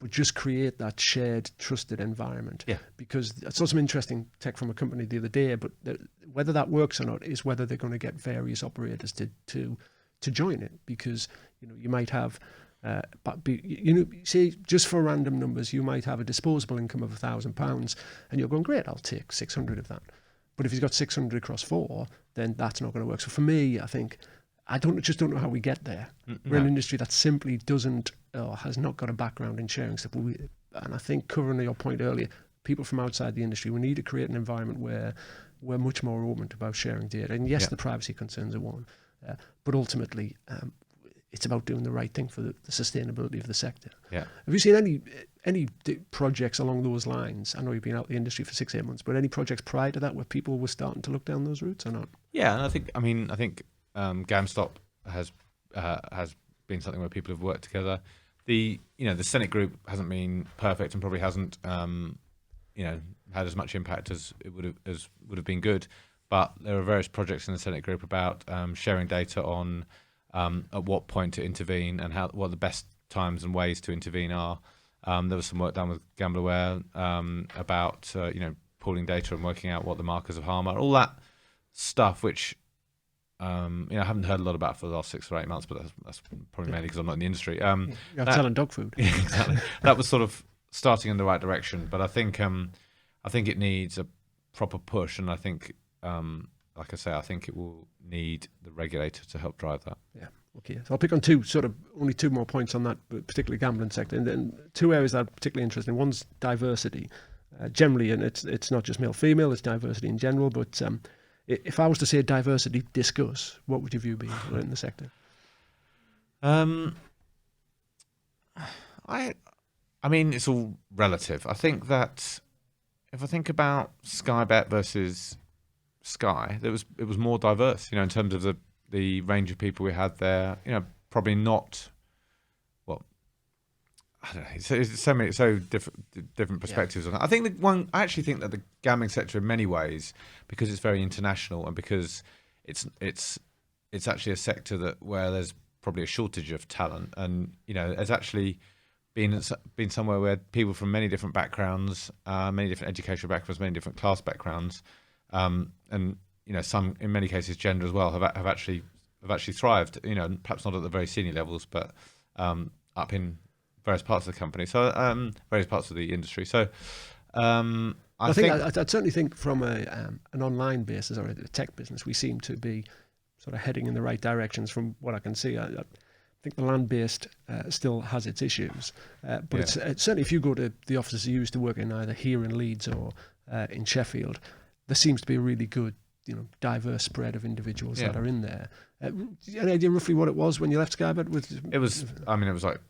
but just create that shared, trusted environment. Yeah. Because I saw some interesting tech from a company the other day, but whether that works or not is whether they're going to get various operators to join it, because you might have say just for random numbers, you might have a disposable income of £1,000 and you're going, great, I'll take 600 of that. But if he's got 600 across 4, then that's not going to work. So for me, I think I just don't know how we get there. We're an industry that simply doesn't or has not got a background in sharing stuff. And I think, covering your point earlier, people from outside the industry, we need to create an environment where we're much more open about sharing data. And yes, the privacy concerns are one. But ultimately, it's about doing the right thing for the sustainability of the sector. Yeah. Have you seen any projects along those lines? I know you've been out of the industry for 6-8 months, but any projects prior to that where people were starting to look down those routes or not? Yeah, and I think GamStop has been something where people have worked together. The Senate group hasn't been perfect and probably hasn't had as much impact as it would have been good. But there are various projects in the Senate group about sharing data on at what point to intervene and what the best times and ways to intervene are. There was some work done with GambleAware about pooling data and working out what the markers of harm are. All that stuff, which I haven't heard a lot about for the last 6 or 8 months, but that's probably mainly because I'm not in the industry. You're selling dog food. Yeah, exactly. That was sort of starting in the right direction, but I think it needs a proper push, and I think. Like I say, I think it will need the regulator to help drive that. Yeah. Okay. So I'll pick on only 2 more points on that, particularly gambling sector. And then 2 areas that are particularly interesting. One's diversity. Generally, and it's not just male-female, it's diversity in general. But if I was to say diversity discuss, what would your view be in the sector? I mean, it's all relative. I think that if I think about SkyBET versus Sky, it was more diverse, in terms of the range of people we had there. Probably not. Well, I don't know. It's so different perspectives on it. I think I actually think that the gambling sector, in many ways, because it's very international and because it's actually a sector where there's probably a shortage of talent, and there's actually been somewhere where people from many different backgrounds, many different educational backgrounds, many different class backgrounds. And some, in many cases, gender as well, have actually thrived. Perhaps not at the very senior levels, but up in various parts of the company, so various parts of the industry. So I'd certainly think from an online basis or a tech business, we seem to be sort of heading in the right directions. From what I can see, I think the land-based still has its issues, but it's certainly, if you go to the offices you used to work in, either here in Leeds or in Sheffield, there seems to be a really good, diverse spread of individuals that are in there. Any idea roughly what it was when you left SkyBET? It was like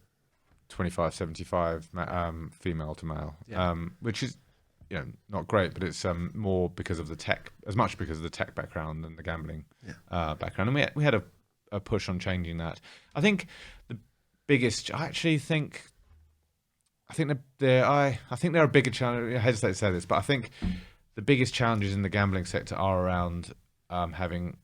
25-75 female to male, which is not great, but it's more because of the tech, as much because of the tech background than the gambling background. And we had a push on changing that. I think the biggest, I think there are bigger challenges. I hesitate to say this, but I think the biggest challenges in the gambling sector are around having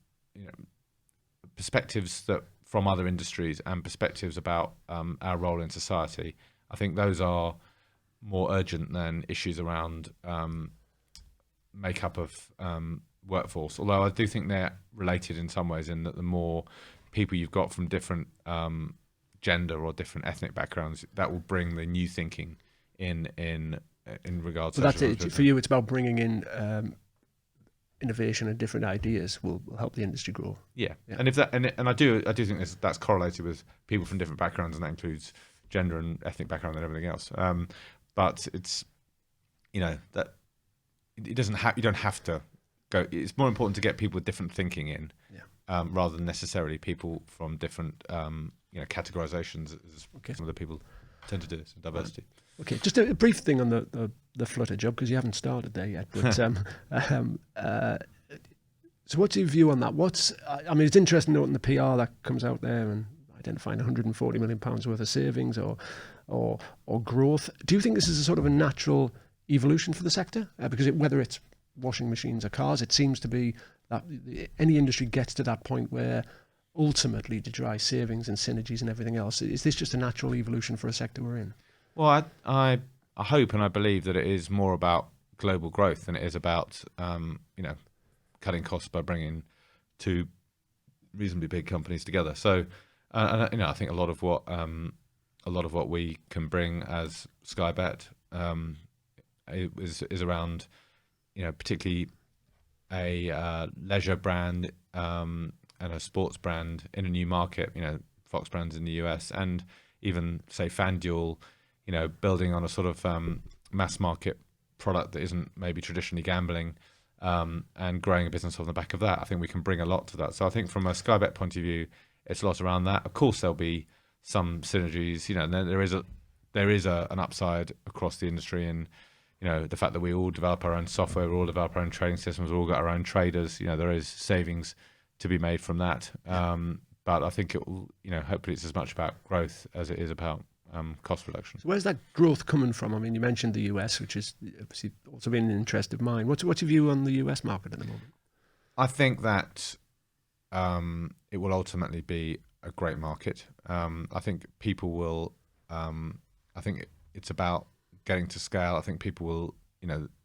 perspectives that from other industries and perspectives about our role in society. I think those are more urgent than issues around makeup of workforce. Although I do think they're related in some ways, in that the more people you've got from different gender or different ethnic backgrounds, that will bring the new thinking in regards to. So that's it for you. It's about bringing in innovation and different ideas will help the industry grow. Yeah. And if that and I do think that's correlated with people from different backgrounds, and that includes gender and ethnic background and everything else. But it's that it doesn't have, you don't have to go. It's more important to get people with different thinking in, rather than necessarily people from different categorizations, as some of the people tend to do this in diversity. Okay, just a brief thing on the Flutter job, because you haven't started there yet. But so what's your view on that? It's interesting noting the PR that comes out there and identifying 140 million pounds worth of savings or growth. Do you think this is a sort of a natural evolution for the sector? Because whether it's washing machines or cars, it seems to be that any industry gets to that point where ultimately to drive savings and synergies and everything else. Is this just a natural evolution for a sector we're in? Well, I hope and I believe that it is more about global growth than it is about cutting costs by bringing two reasonably big companies together. So, I think a lot of what we can bring as SkyBET is around particularly a leisure brand and a sports brand in a new market. Fox brands in the US, and even say FanDuel. Building on a sort of mass market product that isn't maybe traditionally gambling, and growing a business on the back of that. I think we can bring a lot to that. So I think from a SkyBET point of view, it's a lot around that. Of course, there'll be some synergies. And there is an upside across the industry, and the fact that we all develop our own software, we all develop our own trading systems, we all got our own traders. There is savings to be made from that. But I think it will. Hopefully, it's as much about growth as it is about cost reduction. So where's that growth coming from? You mentioned the US, which is obviously also been an interest of mine. What's your view on the US market at the moment? I think that it will ultimately be a great market. I think people will. I think it's about getting to scale. I think people will.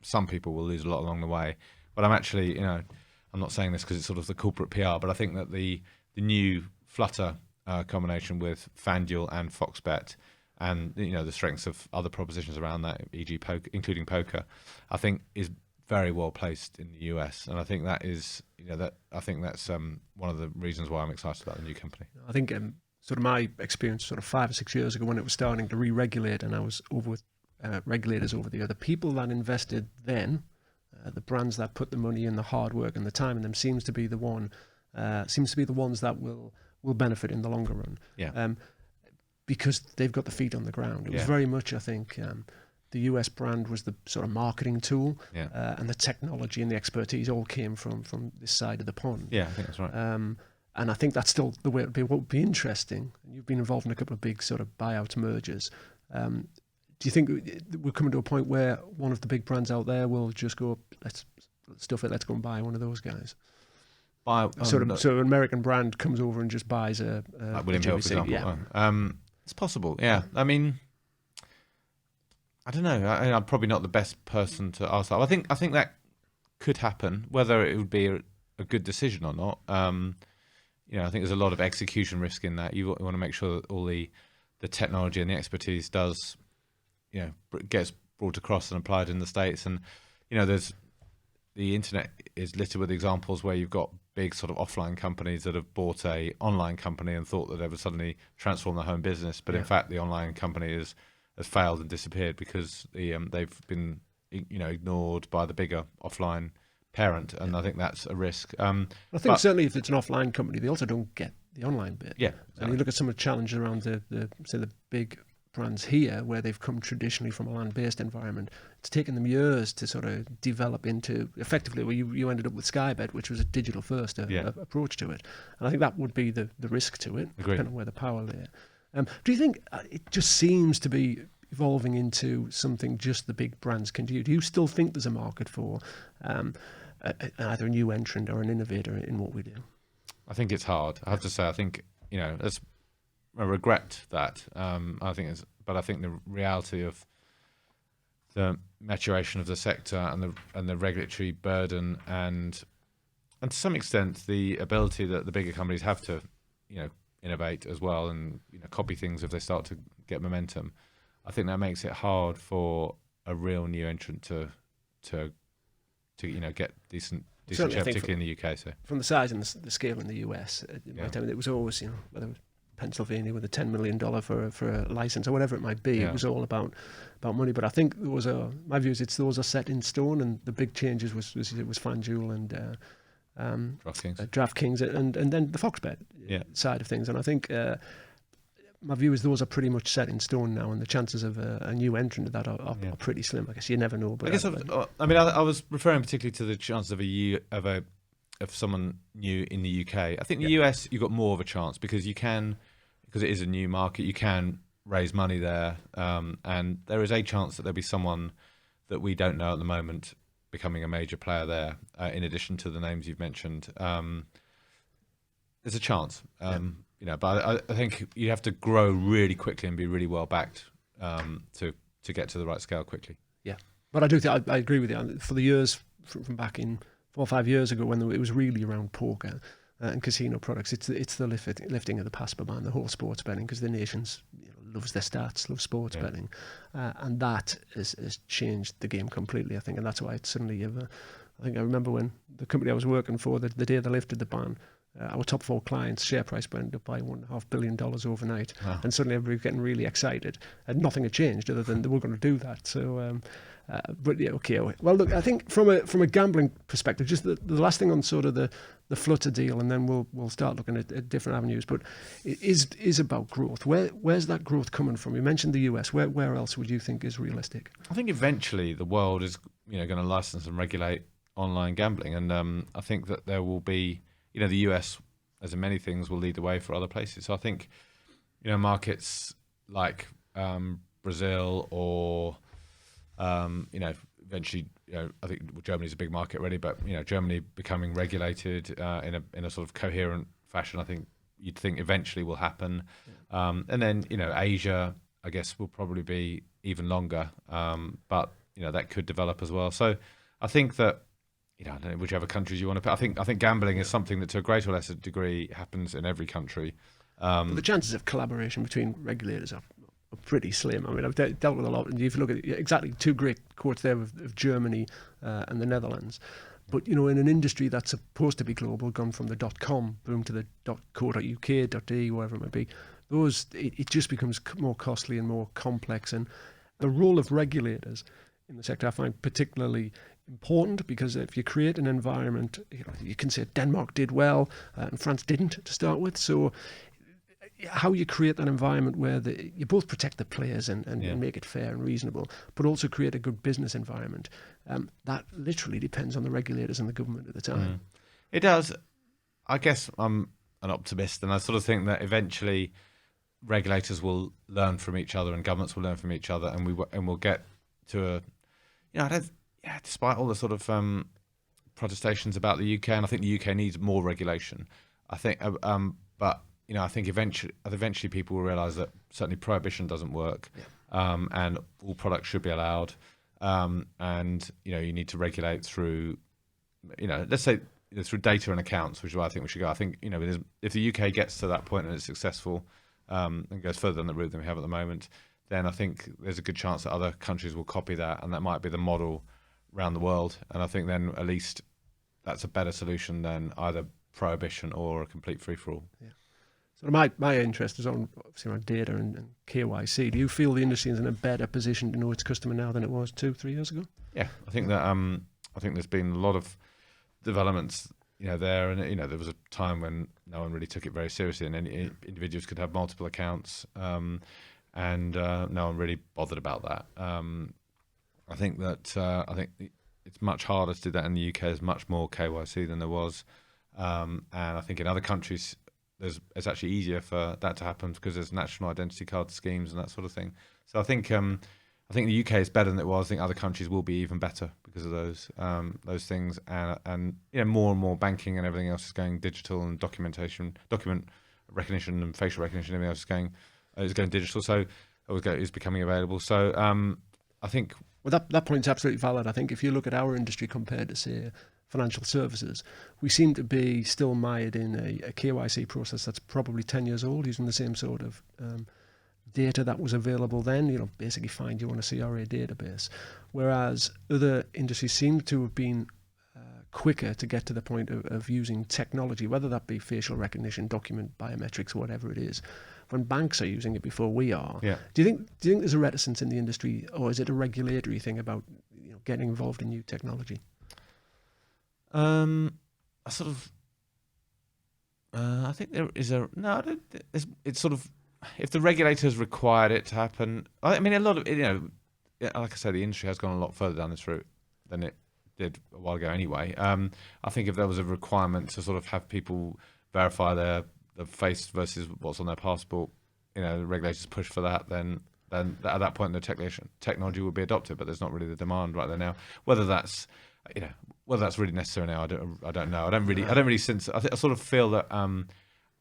Some people will lose a lot along the way. But I'm actually, I'm not saying this because it's sort of the corporate PR, but I think that the new Flutter combination with FanDuel and FoxBet, and the strengths of other propositions around that, e.g. poker, including poker, I think is very well placed in the US, and I think that is that's one of the reasons why I'm excited about the new company. I think sort of my experience sort of 5 or 6 years ago when it was starting to re-regulate, and I was over with regulators over there. The people that invested then, the brands that put the money in, the hard work and the time in them, seems to be the ones that will benefit in the longer run. Yeah. Because they've got the feet on the ground. It was very much, I think, the US brand was the sort of marketing tool, and the technology and the expertise all came from this side of the pond. Yeah, I think that's right. And I think that's still the way it would be. What would be interesting, and you've been involved in a couple of big sort of buyout mergers, do you think we're coming to a point where one of the big brands out there will just go, let's go and buy one of those guys? So an American brand comes over and just buys a like William Hill, for example. Yeah. It's possible. Yeah. I don't know. I'm probably not the best person to ask that. I think that could happen. Whether it would be a good decision or not, I think there's a lot of execution risk in that. You want to make sure that all the technology and the expertise does, gets brought across and applied in the States. And there's the internet is littered with examples where you've got big sort of offline companies that have bought a online company and thought that they would suddenly transform their home business, but in fact the online company has failed and disappeared because they've been ignored by the bigger offline parent, and I think that's a risk. I think certainly if it's an offline company, they also don't get the online bit. Yeah, exactly. And you look at some of the challenges around the big brands here, where they've come traditionally from a land-based environment, it's taken them years to sort of develop into effectively. Well, you ended up with SkyBET, which was a digital-first approach to it, and I think that would be the risk to it, Agreed. depending on where the power lay. Do you think it just seems to be evolving into something just the big brands can do? Do you still think there's a market for either a new entrant or an innovator in what we do? I think it's hard. I have to say, I think, I regret that. I think the reality of the maturation of the sector and the regulatory burden and to some extent the ability that the bigger companies have to, innovate as well and copy things if they start to get momentum. I think that makes it hard for a real new entrant to get decent share, particularly in the UK. So from the size and the scale in the US, it was always whether it was Pennsylvania with a $10 million for a license or whatever it might be. It was all about money. But I think my view is those are set in stone, and the big changes was FanDuel and DraftKings and then the Fox Bet side of things. And I think my view is those are pretty much set in stone now, and the chances of a new entrant to that are pretty slim. I guess you never know. But I was referring particularly to the chances of someone new in the UK. I think the US, you've got more of a chance because it is a new market, you can raise money there, and there is a chance that there'll be someone that we don't know at the moment becoming a major player there, in addition to the names you've mentioned. There's a chance, but I think you have to grow really quickly and be really well backed to get to the right scale quickly. Yeah, but I do think I agree with you. For the years from back in 4 or 5 years ago, when it was really around poker and casino products, it's the lifting of the PASPA ban, the whole sports betting, because the nations loves their stats, loves sports betting, and that has changed the game completely, I think, and that's why it's suddenly. I think I remember when the company I was working for, the day they lifted the ban, our top 4 clients' share price went up by $1.5 billion overnight, and suddenly everybody was getting really excited, and nothing had changed other than they were going to do that. So. But yeah, okay. Well, look, I think from a gambling perspective, just the last thing on sort of the Flutter deal, and then we'll start looking at different avenues. But it is about growth. Where's that growth coming from? You mentioned the US. Where else would you think is realistic? I think eventually the world is going to license and regulate online gambling, and I think that there will be the US, as in many things, will lead the way for other places. So I think markets like Brazil or eventually, I think Germany's a big market already, but Germany becoming regulated in a sort of coherent fashion, I think you'd think eventually will happen. And then Asia, I guess, will probably be even longer, but that could develop as well. So I think that I don't know whichever countries you want to put. I think gambling is something that to a greater or lesser degree happens in every country. But the chances of collaboration between regulators are pretty slim. I mean, I've dealt with a lot, and if you look at exactly 2 great quotes there of Germany and the Netherlands, but in an industry that's supposed to be global, gone from the .com boom to the .co.uk, .de, whatever it might be, it just becomes more costly and more complex. And the role of regulators in the sector I find particularly important, because if you create an environment, you can say Denmark did well and France didn't to start with. So how you create that environment where you both protect the players and make it fair and reasonable, but also create a good business environment, that literally depends on the regulators and the government at the time. It does. I guess I'm an optimist, and I sort of think that eventually regulators will learn from each other and governments will learn from each other, and we'll get to despite all the sort of protestations about the UK, and I think the UK needs more regulation. I think, but I think eventually people will realise that certainly prohibition doesn't work, and all products should be allowed, and you need to regulate through, let's say through data and accounts, which is where I think we should go. I think if the UK gets to that point and it's successful, and goes further than the route than we have at the moment, then I think there's a good chance that other countries will copy that, and that might be the model around the world. And I think then at least that's a better solution than either prohibition or a complete free-for-all. Yeah. So my interest is obviously around data and KYC. Do you feel the industry is in a better position to know its customer now than it was 2-3 years ago? Yeah, I think that I think there's been a lot of developments there, and there was a time when no one really took it very seriously, and any individuals could have multiple accounts, and no one really bothered about that. I think it's much harder to do that in the UK. There's much more KYC than there was, and I think in other countries it's actually easier for that to happen because there's national identity card schemes and that sort of thing. So I think the UK is better than it was. I think other countries will be even better because of those things, and more and more banking and everything else is going digital, and document recognition and facial recognition and everything else is going digital. So is becoming available. So I think. Well, that point's absolutely valid. I think if you look at our industry compared to, say, financial services, we seem to be still mired in a KYC process that's probably 10 years old, using the same sort of data that was available then, basically find you on a CRA database. Whereas other industries seem to have been quicker to get to the point of using technology, whether that be facial recognition, document biometrics, whatever it is, when banks are using it before we are. Yeah. Do you think there's a reticence in the industry, or is it a regulatory thing about getting involved in new technology? I think there is it's sort of, if the regulators required it to happen. I mean, a lot of like I say, the industry has gone a lot further down this route than it did a while ago anyway. I think if there was a requirement to sort of have people verify the face versus what's on their passport, the regulators push for that, then at that point the technology would be adopted. But there's not really the demand right there now. Whether that's really necessary now, I don't know. I don't really sense. I sort of feel that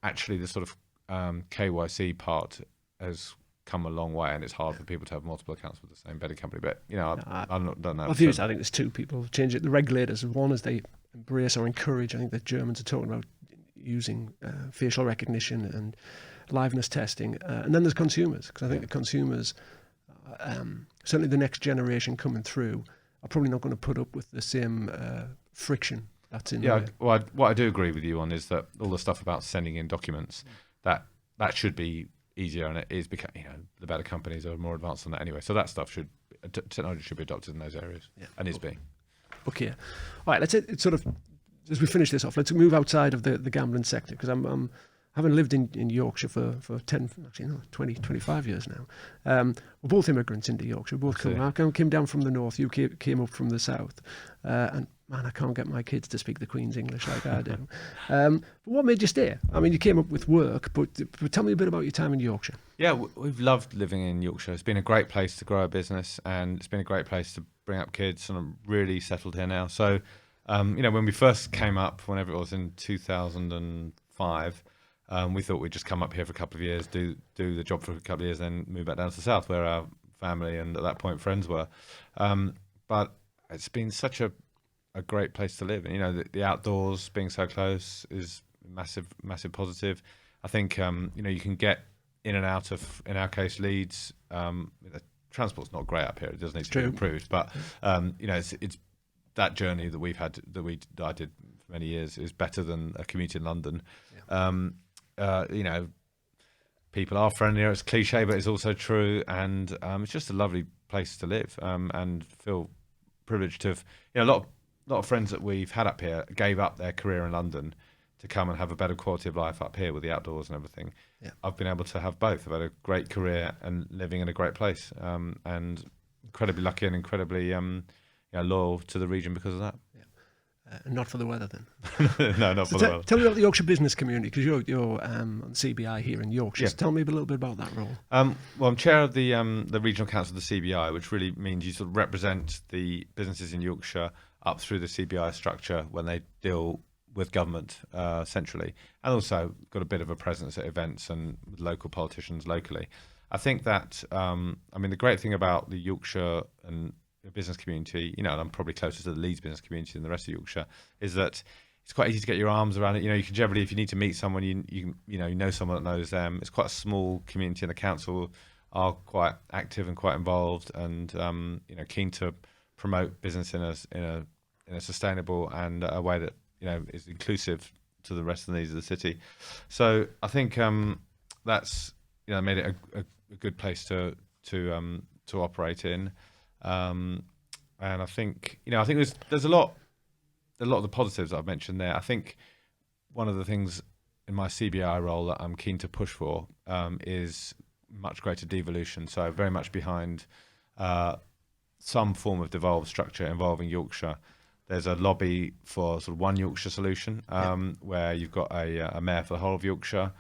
actually the sort of KYC part has come a long way, and it's hard for people to have multiple accounts with the same betting company. But I don't know. My view is, I think there's two people change it. The regulators, one is they embrace or encourage. I think the Germans are talking about using facial recognition and liveness testing, and then there's consumers, because I think the consumers, certainly the next generation coming through, are probably not going to put up with the same friction that's in there. Well, what I do agree with you on is that all the stuff about sending in documents, that should be easier, and it is because the better companies are more advanced on that anyway. So that stuff technology should be adopted in those areas, and is being. Okay, all right. Let's sort of, as we finish this off, let's move outside of the gambling sector, because I'm having lived in Yorkshire for 20, 25 years now. We're both immigrants into Yorkshire. We're both I came down from the north. You came up from the south. And man, I can't get my kids to speak the Queen's English like I do. But what made you stay? I mean, you came up with work, but tell me a bit about your time in Yorkshire. Yeah, we've loved living in Yorkshire. It's been a great place to grow a business, and it's been a great place to bring up kids, and I'm really settled here now. So, when we first came up, whenever it was in 2005, we thought we'd just come up here for a couple of years, do the job for a couple of years, then move back down to the south where our family and at that point friends were. But it's been such a great place to live. And, the outdoors being so close is massive positive. I think, you can get in and out of, in our case, Leeds. Transport's not great up here. It does need to be improved. But, it's that journey that we've had, I did for many years, is better than a commute in London. Yeah. People are friendlier. It's cliche, but it's also true. And it's just a lovely place to live, and feel privileged to have, a lot of friends that we've had up here gave up their career in London to come and have a better quality of life up here with the outdoors and everything. Yeah. I've been able to have both. I've had a great career and living in a great place, and incredibly lucky and incredibly loyal to the region because of that. Not for the weather, then. No, not for the weather. Tell me about the Yorkshire business community, because you're on CBI here in Yorkshire. Yeah. So tell me a little bit about that role. Well, I'm chair of the regional council of the CBI, which really means you sort of represent the businesses in Yorkshire up through the CBI structure when they deal with government centrally, and also got a bit of a presence at events and with local politicians locally. I think that the great thing about the Yorkshire and the business community, and I'm probably closer to the Leeds business community than the rest of Yorkshire, is that it's quite easy to get your arms around it. You can generally, if you need to meet someone, you know someone that knows them. It's quite a small community, and the council are quite active and quite involved, and keen to promote business in a sustainable and a way that is inclusive to the rest of the needs of the city. So I think that's made it a good place to operate in. And I think there's a lot of the positives that I've mentioned there. I think one of the things in my CBI role that I'm keen to push for is much greater devolution. So very much behind some form of devolved structure involving Yorkshire. There's a lobby for sort of one Yorkshire solution, where you've got a mayor for the whole of Yorkshire.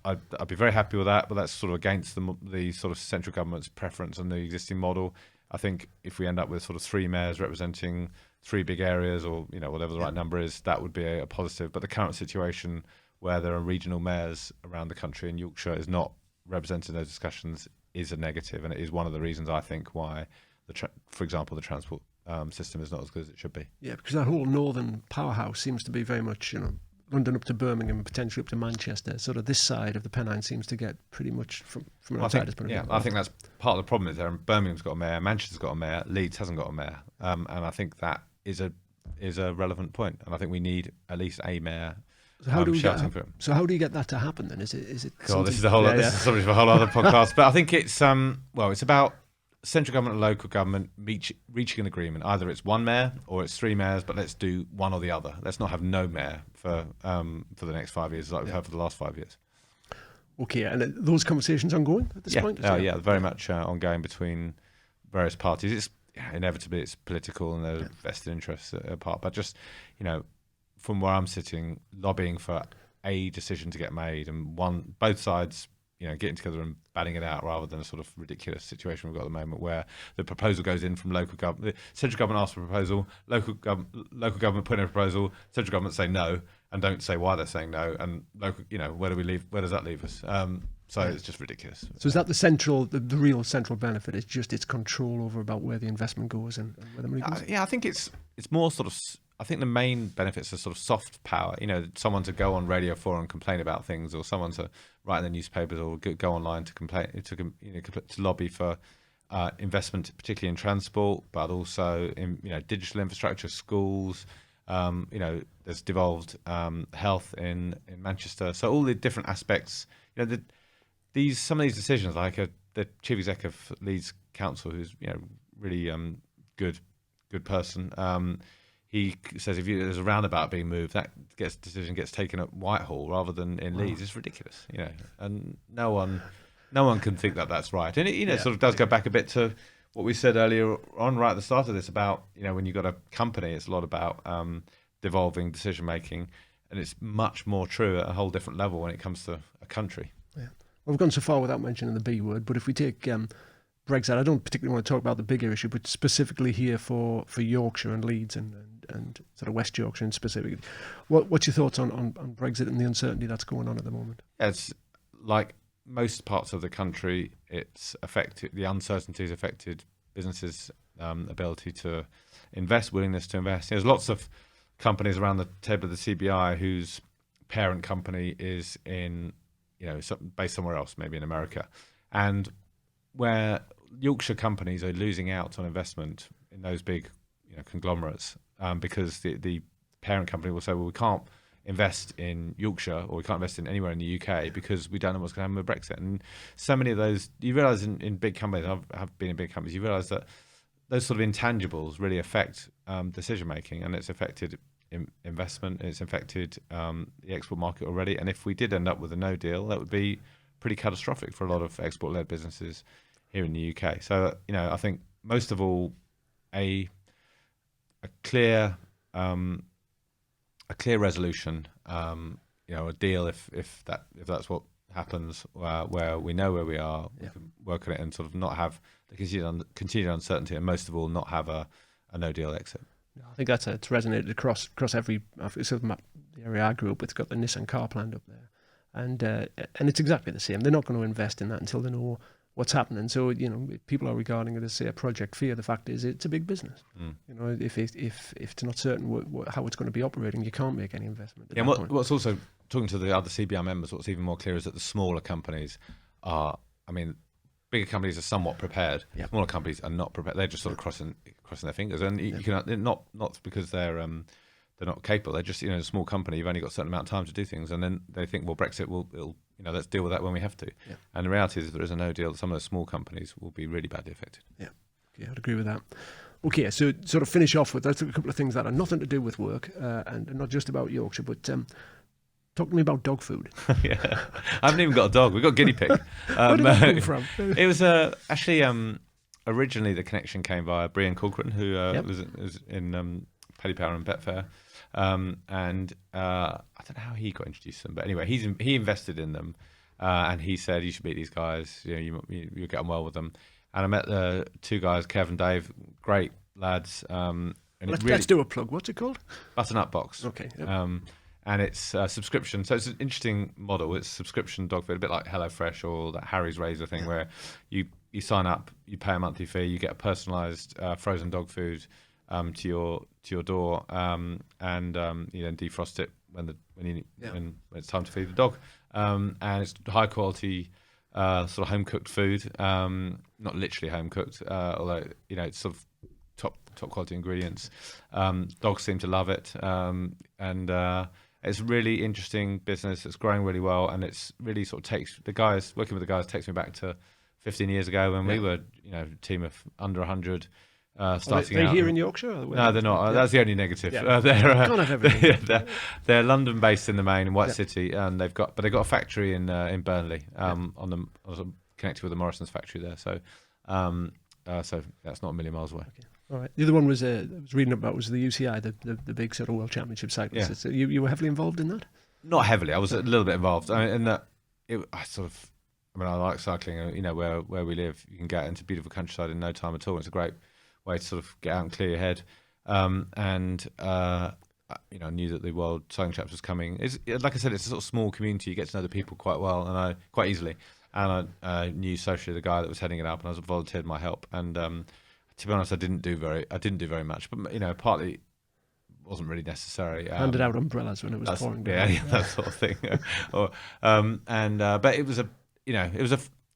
I'd be very happy with that, but that's sort of against the sort of central government's preference on the existing model. I think if we end up with sort of 3 mayors representing 3 big areas, or whatever the right number is, that would be a positive. But the current situation where there are regional mayors around the country and Yorkshire is not represented in those discussions is a negative, and it is one of the reasons I think why, for example, the transport system is not as good as it should be. Yeah, because that whole northern powerhouse seems to be very much, London up to Birmingham, potentially up to Manchester. Sort of this side of the Pennine seems to get pretty much from an outsider's point of view. I think that's part of the problem. Is there Birmingham's got a mayor, Manchester's got a mayor, Leeds hasn't got a mayor, and I think that is a relevant point. And I think we need at least a mayor. So how do you get that to happen then? Is it? God, this is this is something for a whole other podcast. But I think it's it's about central government and local government reaching an agreement. Either it's one mayor or it's 3 mayors, but let's do one or the other. Let's not have no mayor for the next 5 years like we've had for the last 5 years. Okay, and those conversations ongoing at this point? Yeah, very much ongoing between various parties. It's inevitably it's political and there's vested interests apart. But just from where I'm sitting, lobbying for a decision to get made, and both sides getting together and batting it out, rather than a sort of ridiculous situation we've got at the moment where the proposal goes in from local government, the central government asks for a proposal, local government put in a proposal, central government say no and don't say why they're saying no, and local, where does that leave us? So it's just ridiculous. So is that the real central benefit? Is just its control over about where the investment goes and where the money goes? I think it's more sort of. I think the main benefits are sort of soft power. Someone to go on Radio 4 and complain about things, or someone to write in the newspapers or go online to complain, to lobby for investment, particularly in transport, but also in digital infrastructure, schools. There's devolved health in Manchester. So all the different aspects. Some of these decisions, like the chief exec of Leeds Council, who's really good person. He says if there's a roundabout being moved, that decision gets taken at Whitehall rather than in Leeds. It's ridiculous, and no one can think that that's right. And it sort of does go back a bit to what we said earlier on, right at the start of this, about when you've got a company, it's a lot about devolving decision making, and it's much more true at a whole different level when it comes to a country. Yeah, well, we've gone so far without mentioning the B word, but if we take Brexit, I don't particularly want to talk about the bigger issue, but specifically here for Yorkshire and Leeds and sort of West Yorkshire in specific. What's your thoughts on Brexit and the uncertainty that's going on at the moment? It's like most parts of the country, the uncertainty has affected businesses' ability to invest, willingness to invest. There's lots of companies around the table of the CBI whose parent company is in, based somewhere else, maybe in America, and where Yorkshire companies are losing out on investment in those big conglomerates because the parent company will say, well, we can't invest in Yorkshire, or we can't invest in anywhere in the UK because we don't know what's going to happen with Brexit. And so many of those, you realise in big companies, I've been in big companies, you realise that those sort of intangibles really affect decision making, and it's affected investment, it's affected the export market already. And if we did end up with a no deal, that would be pretty catastrophic for a lot of export-led businesses here in the UK. So, I think most of all, a clear resolution, a deal if that's what happens, where we know where we are, we can work on it and sort of not have the continued uncertainty, and most of all, not have a no deal exit. I think it's resonated across every sort of map, the area I grew up with. It's got the Nissan car plant up there. And it's exactly the same. They're not going to invest in that until they know what's happening. So people are regarding it as, say, a project fear. The fact is, it's a big business. If it's not certain how it's going to be operating, you can't make any investment. At that point. What's also, talking to the other CBI members, what's even more clear is that the smaller companies are. Bigger companies are somewhat prepared. Yep. Smaller companies are not prepared. They're just sort of crossing their fingers, and you can not because they're not capable. They're just a small company. You've only got a certain amount of time to do things, and then they think, well, Brexit will let's deal with that when we have to. Yeah. And the reality is, if there is a no deal, some of those small companies will be really badly affected. Yeah, I'd agree with that. Okay, so sort of finish off with a couple of things that are nothing to do with work and not just about Yorkshire, but Talk to me about dog food. Yeah, I haven't even got a dog. We've got a guinea pig. Where did that come from? It was actually originally the connection came via Brian Corcoran, who was in Paddy Power and Betfair, and I don't know how he got introduced to them, but anyway, he invested in them, and he said you should meet these guys. You know, you'll get on well with them. And I met the two guys, Kev and Dave, great lads. And let's do a plug. What's it called? Button Up Box. Okay. Yep. And it's subscription. So it's an interesting model. It's subscription dog food, a bit like HelloFresh or that Harry's Razor thing, where you sign up, you pay a monthly fee, you get a personalised frozen dog food to your door, and you then defrost it when it's time to feed the dog. And it's high quality, sort of home cooked food, not literally home cooked, although it's sort of top quality ingredients. Dogs seem to love it, and it's a really interesting business. It's growing really well, and it's really sort of working with the guys takes me back to 15 years ago when we were a team of under 100. Starting are they out. here in Yorkshire? Or no, they're not. That's the only negative. Yeah. Can't have everything. They're London based in the main in White City, and they've got a factory in Burnley, connected with the Morrison's factory there. So that's not a million miles away. Okay. All right. The other one was I was reading about was the UCI, the big sort of World Championship cyclists. Yeah. So you were heavily involved in that? Not heavily. I was a little bit involved. I mean, in that I like cycling. Where we live, you can get into beautiful countryside in no time at all. It's a great way to sort of get out and clear your head. I knew that the World Cycling Champs was coming. Like I said, it's a sort of small community. You get to know the people quite well and quite easily. And I knew socially the guy that was heading it up, and I volunteered my help. And to be honest, I didn't do very much. But partly wasn't really necessary. Handed out umbrellas when it was pouring down. Yeah, that sort of thing. But it was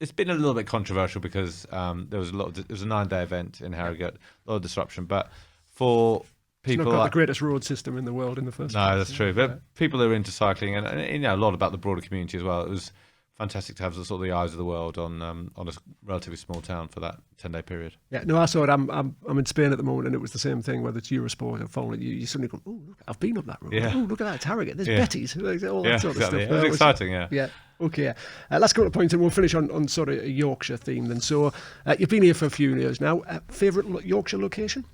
it's been a little bit controversial because it was a 9-day event in Harrogate, a lot of disruption. But for people, it's not got the greatest road system in the world in the first place. No, that's true. But people who are into cycling and a lot about the broader community as well. It was fantastic to have sort of the eyes of the world on a relatively small town for that 10-day period. Yeah, no, I saw it. I'm in Spain at the moment, and it was the same thing. Whether it's Eurosport or following you suddenly go, oh, look, I've been up that road. Yeah. Oh, look at that, it's Harrogate. There's Betty's, all that sort of stuff. It was exciting. Yeah. Okay. Let's go to the point, and we'll finish on sort of a Yorkshire theme then. So you've been here for a few years now. Favourite Yorkshire location?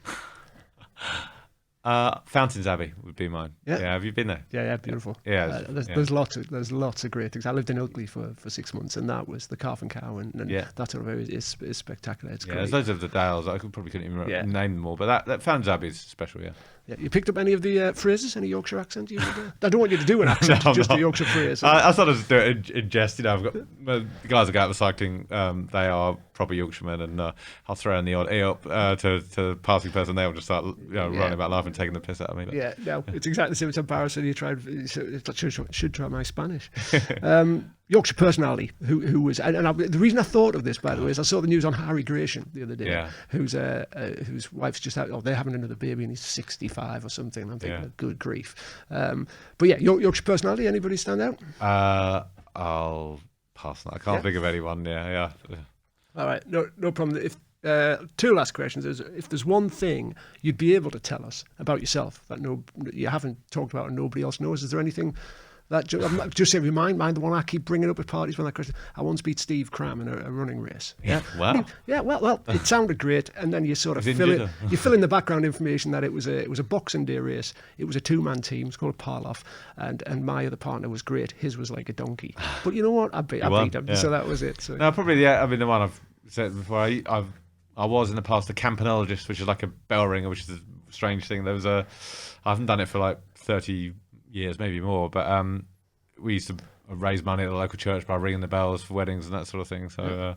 Fountains Abbey would be mine. Yeah. Have you been there? Yeah, beautiful. Yeah, there's lots of great things. I lived in Ilkley for 6 months, and that was the Calf and Cow, and that sort of area is spectacular. It's great. There's loads of the Dales. I couldn't even name them all, but that Fountains Abbey is special. Yeah. Yeah, you picked up any of the phrases, any Yorkshire accent? I don't want you to do an accent, just a Yorkshire phrase. I sort of do it in jest. I've got the guys that go out for cycling. They are proper Yorkshiremen, and I'll throw in the odd up to the passing person. They'll just start running about laughing, taking the piss out of me. But. Yeah, no, it's exactly the same. It's embarrassing. You should try my Spanish. Yorkshire personality who was, and the reason I thought of this, by the way, is I saw the news on Harry Gratian the other day, whose wife's just out. They're having another baby, and he's 65 or something. And I'm thinking, good grief. But yeah, Yorkshire personality. Anybody stand out? I'll pass. I can't think of anyone. Yeah. All right, no problem. If two last questions is: if there's one thing you'd be able to tell us about yourself that you haven't talked about and nobody else knows, is there anything? Just say, remind the one I keep bringing up at parties when I question. I once beat Steve Cram in a running race. Yeah, wow. Well, it sounded great, and then you sort of fill in the background information that it was a Boxing Day race. It was a 2-man team. It's called Parloff, and my other partner was great. His was like a donkey, but you know what? I beat him, so that was it. So. No, probably I mean the one I've said before. I was in the past a campanologist, which is like a bell ringer, which is a strange thing. I haven't done it for like 30 years, maybe more, but we used to raise money at the local church by ringing the bells for weddings and that sort of thing. So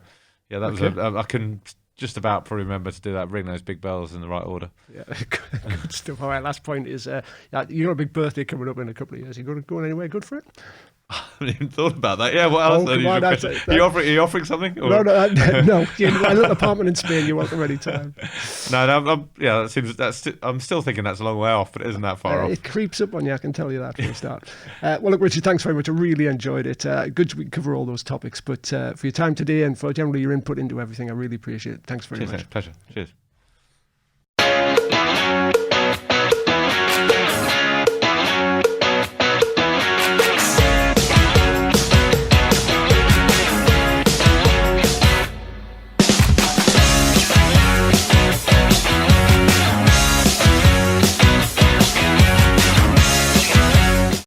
that was I can just about probably remember to do that, ring those big bells in the right order. Yeah, good stuff. All right, last point is you got a big birthday coming up in a couple of years. You going anywhere good for it? I haven't even thought about that. Yeah, what else? Are you offering something? Or? No. A little apartment in Spain. You're welcome anytime. I'm still thinking that's a long way off, but it isn't that far off. It creeps up on you. I can tell you that from the start. Well, look, Richard, thanks very much. I really enjoyed it. Good we cover all those topics, but for your time today and for generally your input into everything, I really appreciate it. Thanks very much. Pleasure. Cheers.